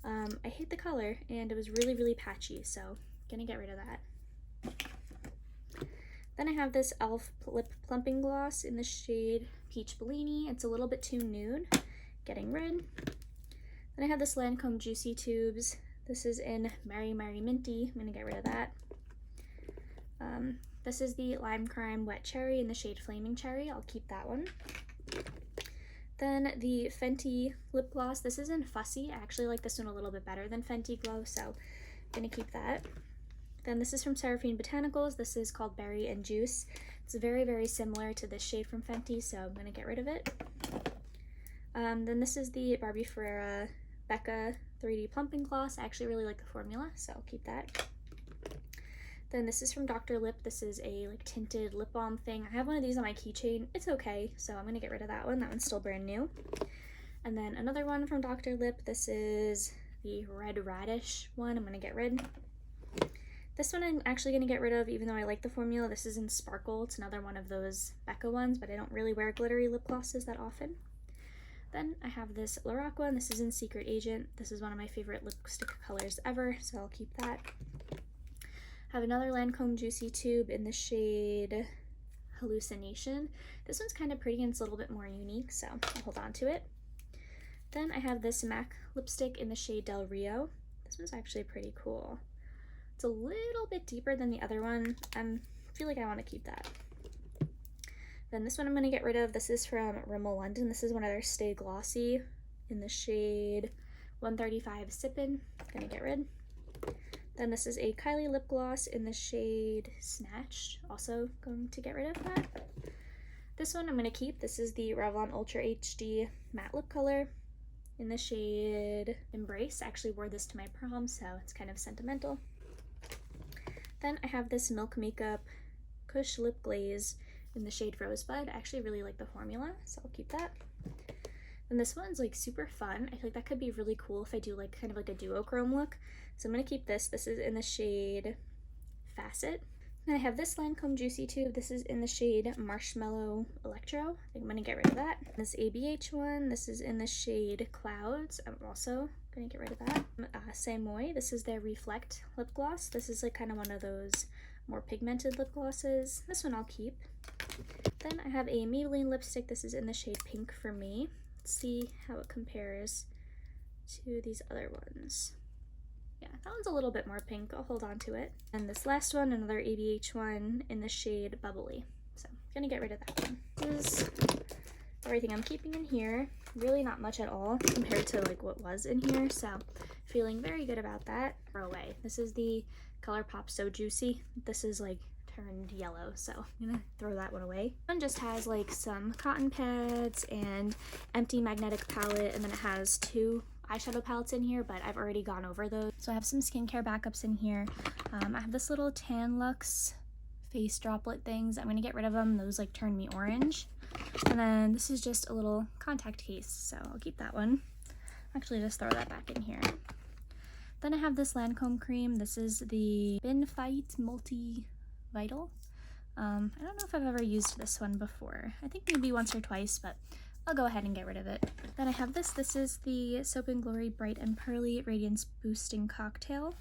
I hate the color, and it was really, really patchy, so I'm gonna get rid of that. Then I have this e.l.f. lip plumping gloss in the shade Peach Bellini. It's a little bit too nude, getting rid. Then I have this Lancome Juicy Tubes. This is in Mary Mary Minty. I'm gonna get rid of that. This is the Lime Crime Wet Cherry in the shade Flaming Cherry. I'll keep that one. Then the Fenty lip gloss. This is in Fussy. I actually like this one a little bit better than Fenty Glow, so I'm gonna keep that. Then this is from Seraphine Botanicals. This is called Berry and Juice. It's very, very similar to this shade from Fenty, so I'm gonna get rid of it. Then this is the Barbie Ferreira Becca 3D Plumping Gloss. I actually really like the formula, so I'll keep that. Then this is from Dr. Lip. This is a like tinted lip balm thing. I have one of these on my keychain. It's okay, so I'm gonna get rid of that one. That one's still brand new. And then another one from Dr. Lip. This is the Red Radish one. I'm gonna get rid. This one I'm actually gonna get rid of, even though I like the formula. This is in Sparkle. It's another one of those Becca ones, but I don't really wear glittery lip glosses that often. Then I have this Lorac one. This is in Secret Agent. This is one of my favorite lipstick colors ever, so I'll keep that. I have another Lancome Juicy Tube in the shade Hallucination. This one's kind of pretty and it's a little bit more unique, so I'll hold on to it. Then I have this MAC lipstick in the shade Del Rio. This one's actually pretty cool. It's a little bit deeper than the other one. I feel like I want to keep that. Then this one I'm going to get rid of. This is from Rimmel London. This is one of their Stay Glossy in the shade 135 Sippin'. Going to get rid. Then this is a Kylie lip gloss in the shade Snatched. Also going to get rid of that. This one I'm going to keep. This is the Revlon Ultra HD matte lip color in the shade Embrace. I actually wore this to my prom, so it's kind of sentimental. Then I have this Milk Makeup Kush Lip Glaze in the shade Rosebud. I actually really like the formula, so I'll keep that. And this one's like super fun. I feel like that could be really cool if I do like kind of like a duochrome look. So I'm gonna keep this. This is in the shade Facet. Then I have this Lancome Juicy Tube. This is in the shade Marshmallow Electro. I think I'm gonna get rid of that. This ABH one, this is in the shade Clouds. I'm also gonna get rid of that. Samoy, this is their Reflect lip gloss. This is like kind of one of those more pigmented lip glosses. This one I'll keep. Then I have a Maybelline lipstick. This is in the shade Pink for Me. Let's see how it compares to these other ones. Yeah, that one's a little bit more pink. I'll hold on to it. And this last one, another ABH one in the shade Bubbly. So I'm gonna get rid of that one. This is everything I'm keeping in here. Really not much at all compared to like what was in here. So feeling very good about that. Throw away. This is the ColourPop So Juicy. This is like turned yellow, so I'm gonna throw that one away. This one just has like some cotton pads and empty magnetic palette, and then it has 2 eyeshadow palettes in here, but I've already gone over those. So I have some skincare backups in here. I have this little Tan Luxe face droplet things. I'm gonna get rid of them. Those like turn me orange. And then this is just a little contact case, so I'll keep that one. Actually, just throw that back in here. Then I have this Lancome cream. This is the Benefit Multi Vital. I don't know if I've ever used this one before. I think maybe once or twice, but I'll go ahead and get rid of it. Then I have this. This is the Soap & Glory Bright and Pearly Radiance Boosting Cocktail.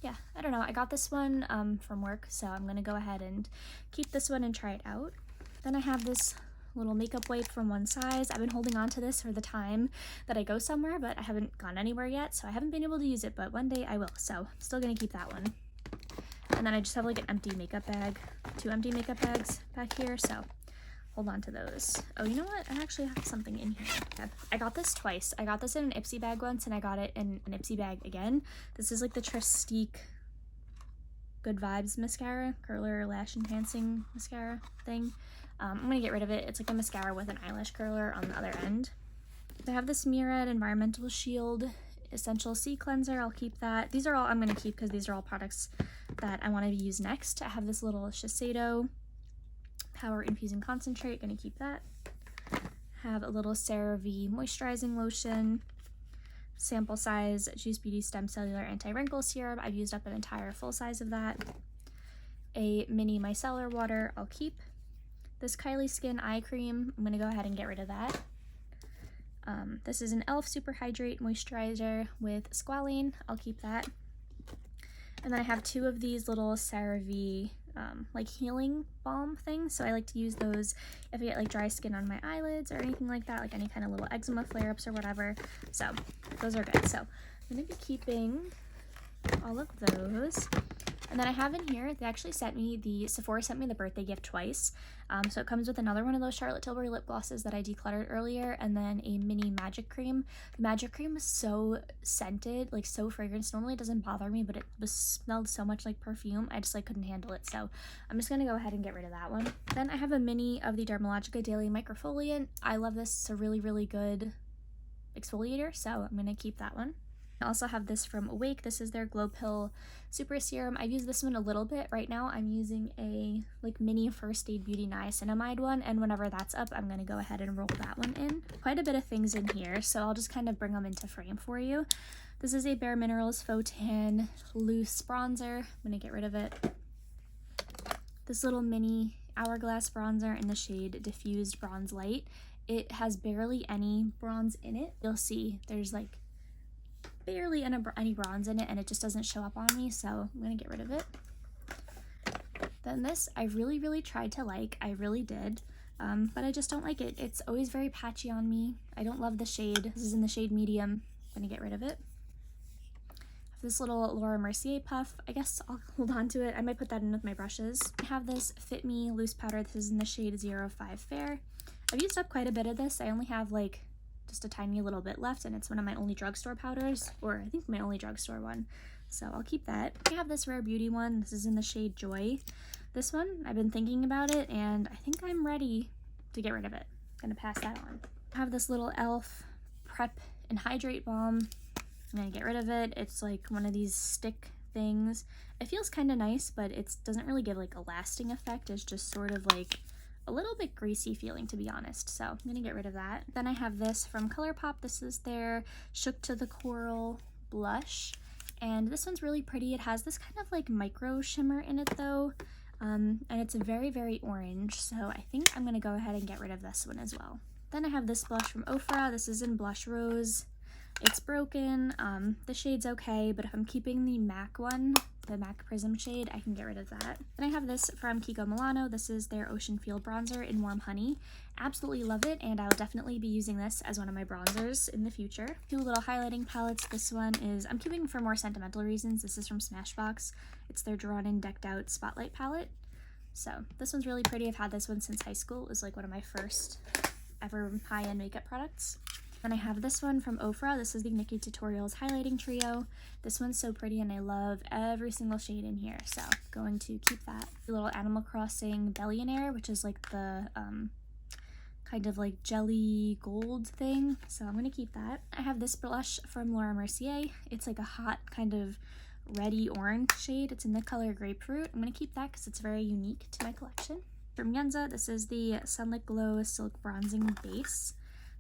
Yeah, I don't know. I got this one from work, so I'm gonna go ahead and keep this one and try it out. Then I have this little makeup wipe from One Size. I've been holding on to this for the time that I go somewhere, but I haven't gone anywhere yet, so I haven't been able to use it, but one day I will, so I'm still gonna keep that one. And then I just have like an empty makeup bag, 2 empty makeup bags back here, so hold on to those. Oh, you know what? I actually have something in here. I got this twice. I got this in an Ipsy bag once, and I got it in an Ipsy bag again. This is like the Trestique Good Vibes mascara, curler lash enhancing mascara thing. I'm gonna get rid of it. It's like a mascara with an eyelash curler on the other end. I have this Murad Environmental Shield Essential C Cleanser. I'll keep that. These are all I'm gonna keep because these are all products that I want to use next. I have this little Shiseido Power Infusing Concentrate. Gonna keep that. Have a little CeraVe Moisturizing Lotion. Sample size Juice Beauty Stem Cellular Anti-Wrinkle Serum. I've used up an entire full size of that. A mini micellar water. I'll keep. This Kylie Skin Eye Cream. I'm gonna go ahead and get rid of that. This is an e.l.f. Super Hydrate Moisturizer with squalane. I'll keep that. And then I have 2 of these little CeraVe like healing balm thing. So I like to use those if I get like dry skin on my eyelids or anything like that, like any kind of little eczema flare-ups or whatever. So those are good. So I'm gonna be keeping all of those. And then I have in here, they actually sent me Sephora sent me the birthday gift twice. So it comes with another one of those Charlotte Tilbury lip glosses that I decluttered earlier, and then a mini magic cream. The magic cream is so scented, like so fragrance. Normally it doesn't bother me, but it smelled so much like perfume. I just like couldn't handle it. So I'm just gonna go ahead and get rid of that one. Then I have a mini of the Dermalogica Daily Microfoliant. I love this. It's a really, really good exfoliator, so I'm gonna keep that one. I also have this from Awake. This is their Glow Pill Super Serum. I've used this one a little bit. Right now I'm using a like mini First Aid Beauty Niacinamide one, and whenever that's up, I'm gonna go ahead and roll that one in. Quite a bit of things in here, so I'll just kind of bring them into frame for you. This is a Bare Minerals Faux Tan Loose Bronzer. I'm gonna get rid of it. This little mini Hourglass bronzer in the shade Diffused Bronze Light. It has barely any bronze in it. You'll see there's like barely any bronze in it, and it just doesn't show up on me, so I'm gonna get rid of it. Then this I really tried to like. I really did, but I just don't like it. It's always very patchy on me. I don't love the shade. This is in the shade medium. I'm gonna get rid of it. I have this little Laura Mercier puff. I guess I'll hold on to it. I might put that in with my brushes. I have this Fit Me loose powder. This is in the shade 05 Fair. I've used up quite a bit of this. I only have like just a tiny little bit left, and it's one of my only drugstore powders, or I think my only drugstore one, so I'll keep that. I have this Rare Beauty one. This is in the shade Joy. This one, I've been thinking about it, and I think I'm ready to get rid of it. I'm gonna pass that on. I have this little e.l.f. Prep and Hydrate Balm. I'm gonna get rid of it. It's like one of these stick things. It feels kind of nice, but it doesn't really give like a lasting effect. It's just sort of like a little bit greasy feeling, to be honest, so I'm gonna get rid of that. Then I have this from ColourPop. This is their Shook to the Coral blush, and this one's really pretty. It has this kind of like micro shimmer in it though, and it's very orange, so I think I'm gonna go ahead and get rid of this one as well. Then I have this blush from Ofra. This is in Blush Rose. It's broken. The shade's okay, but if I'm keeping the MAC one, the MAC Prism shade, I can get rid of that. Then I have this from Kiko Milano. This is their Ocean Field bronzer in Warm Honey. Absolutely love it, and I'll definitely be using this as one of my bronzers in the future. Two little highlighting palettes. This one is, I'm keeping for more sentimental reasons. This is from Smashbox. It's their Drawn In Decked Out Spotlight palette. So this one's really pretty. I've had this one since high school. It was like one of my first ever high-end makeup products. Then I have this one from Ofra. This is the Nikkie Tutorials Highlighting Trio. This one's so pretty, and I love every single shade in here, so going to keep that. The little Animal Crossing Billionaire, which is like the kind of like jelly gold thing, so I'm gonna keep that. I have this blush from Laura Mercier. It's like a hot kind of reddy orange shade. It's in the color Grapefruit. I'm gonna keep that because it's very unique to my collection. From Yenza, this is the Sunlit Glow Silk Bronzing Base.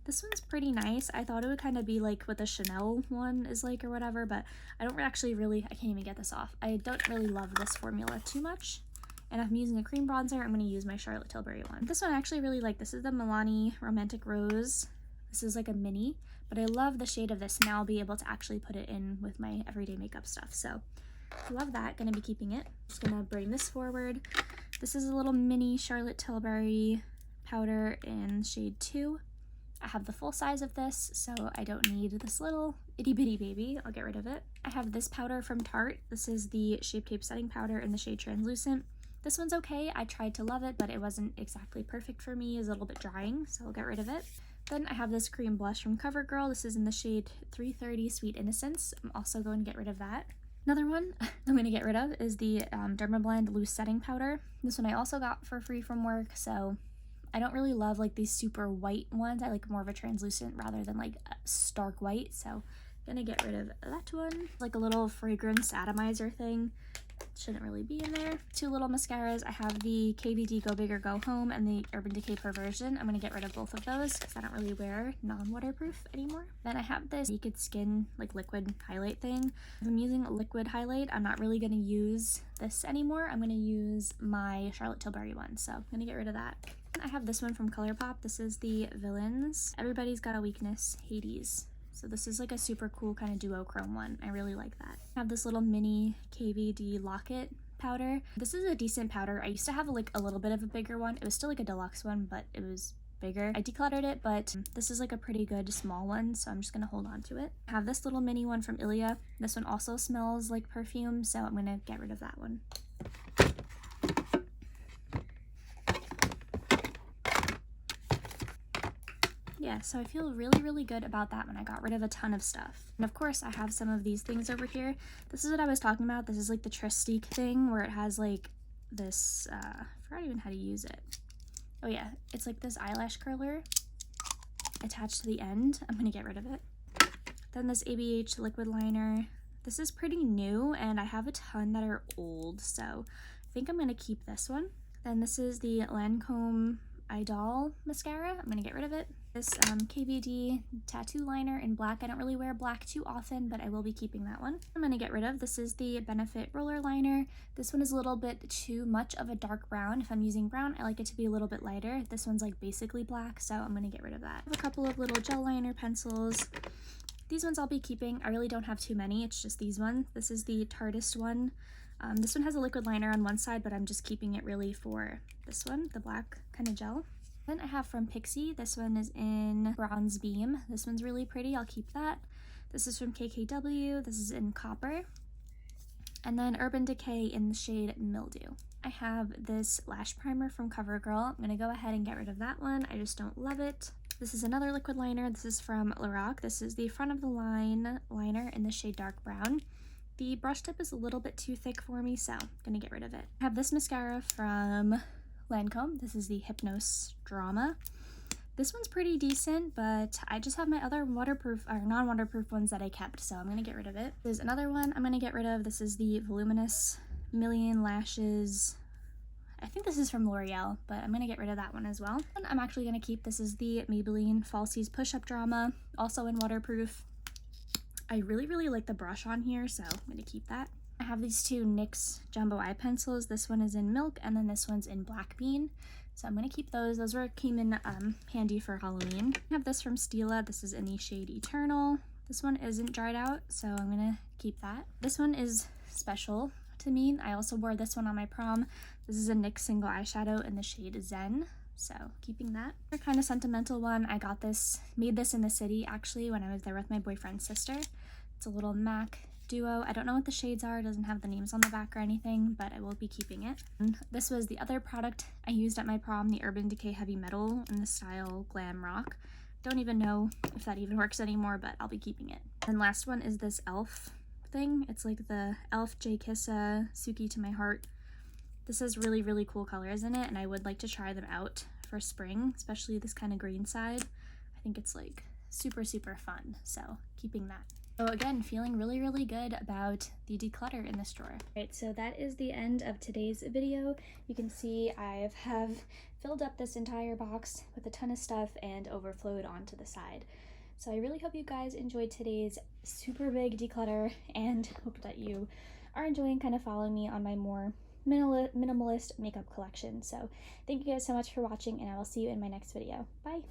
This one's pretty nice. I thought it would kind of be like what the Chanel one is like or whatever, but I don't actually really, I can't even get this off. I don't really love this formula too much. And if I'm using a cream bronzer, I'm going to use my Charlotte Tilbury one. This one I actually really like. This is the Milani Romantic Rose. This is like a mini, but I love the shade of this. Now I'll be able to actually put it in with my everyday makeup stuff. So love that. Going to be keeping it. Just going to bring this forward. This is a little mini Charlotte Tilbury powder in shade 2. I have the full size of this, so I don't need this little itty bitty baby. I'll get rid of it. I have this powder from Tarte. This is the Shape Tape Setting Powder in the shade Translucent. This one's okay. I tried to love it, but it wasn't exactly perfect for me. It's a little bit drying, so I'll get rid of it. Then I have this cream blush from CoverGirl. This is in the shade 330 Sweet Innocence. I'm also going to get rid of that. Another one I'm going to get rid of is the Dermablend Loose Setting Powder. This one I also got for free from work, so I don't really love like these super white ones. I like more of a translucent rather than like a stark white, so I'm gonna get rid of that one. Like a little fragrance atomizer thing. Shouldn't really be in there. Two little mascaras. I have the KVD Go Big or Go Home and the Urban Decay Perversion. I'm gonna get rid of both of those because I don't really wear non-waterproof anymore. Then I have this Naked Skin like liquid highlight thing. If I'm using a liquid highlight, I'm not really gonna use this anymore. I'm gonna use my Charlotte Tilbury one, so I'm gonna get rid of that. I have this one from ColourPop. This is the Villains Everybody's Got a Weakness Hades. So this is like a super cool kind of duochrome one. I really like that. I have this little mini KVD locket powder. This is a decent powder. I used to have like a little bit of a bigger one. It was still like a deluxe one, but it was bigger. I decluttered it, but this is like a pretty good small one, so I'm just gonna hold on to it. I have this little mini one from Ilia. This one also smells like perfume, so I'm gonna get rid of that one. Yeah, so I feel really good about that one. I got rid of a ton of stuff. And of course, I have some of these things over here. This is what I was talking about. This is like the Tristique thing where it has like this, I forgot even how to use it. Oh yeah, it's like this eyelash curler attached to the end. I'm gonna get rid of it. Then this ABH liquid liner. This is pretty new and I have a ton that are old, so I think I'm gonna keep this one. Then this is the Lancome Idol mascara. I'm gonna get rid of it. This KVD tattoo liner in black. I don't really wear black too often, but I will be keeping that one. I'm gonna get rid of. This is the Benefit roller liner. This one is a little bit too much of a dark brown. If I'm using brown, I like it to be a little bit lighter. This one's like basically black, so I'm gonna get rid of that. I have a couple of little gel liner pencils. These ones I'll be keeping. I really don't have too many. It's just these ones. This is the Tartist one. This one has a liquid liner on one side, but I'm just keeping it really for this one, the black kind of gel. Then I have from Pixi. This one is in Bronze Beam. This one's really pretty. I'll keep that. This is from KKW. This is in Copper. And then Urban Decay in the shade Mildew. I have this lash primer from CoverGirl. I'm going to go ahead and get rid of that one. I just don't love it. This is another liquid liner. This is from Lorac. This is the front of the line liner in the shade Dark Brown. The brush tip is a little bit too thick for me, so I'm going to get rid of it. I have this mascara from Lancome. This is the Hypnose Drama. This one's pretty decent, but I just have my other waterproof or non-waterproof ones that I kept, so I'm gonna get rid of it. There's another one I'm gonna get rid of. This is the Voluminous Million Lashes. I think this is from L'Oreal, but I'm gonna get rid of that one as well. And I'm actually gonna keep, this is the Maybelline Falsies Push-Up Drama, also in waterproof. I really like the brush on here, so I'm gonna keep that. I have these two NYX Jumbo Eye Pencils. This one is in Milk, and then this one's in Black Bean. So I'm gonna keep those. Those came in handy for Halloween. I have this from Stila. This is in the shade Eternal. This one isn't dried out, so I'm gonna keep that. This one is special to me. I also wore this one on my prom. This is a NYX single eyeshadow in the shade Zen, so keeping that. A kind of sentimental one. I got this, made this in the city actually when I was there with my boyfriend's sister. It's a little MAC duo. I don't know what the shades are. It doesn't have the names on the back or anything, but I will be keeping it. And this was the other product I used at my prom, the Urban Decay Heavy Metal in the style Glam Rock. Don't even know if that even works anymore, but I'll be keeping it. And last one is this e.l.f. thing. It's like the e.l.f. J Kissa Suki to My Heart. This has really cool colors in it, and I would like to try them out for spring, especially this kind of green side. I think it's like super fun, so keeping that. So again, feeling really good about the declutter in this drawer. Alright, so that is the end of today's video. You can see I have filled up this entire box with a ton of stuff and overflowed onto the side. So I really hope you guys enjoyed today's super big declutter and hope that you are enjoying kind of following me on my more minimalist makeup collection. So thank you guys so much for watching, and I will see you in my next video. Bye!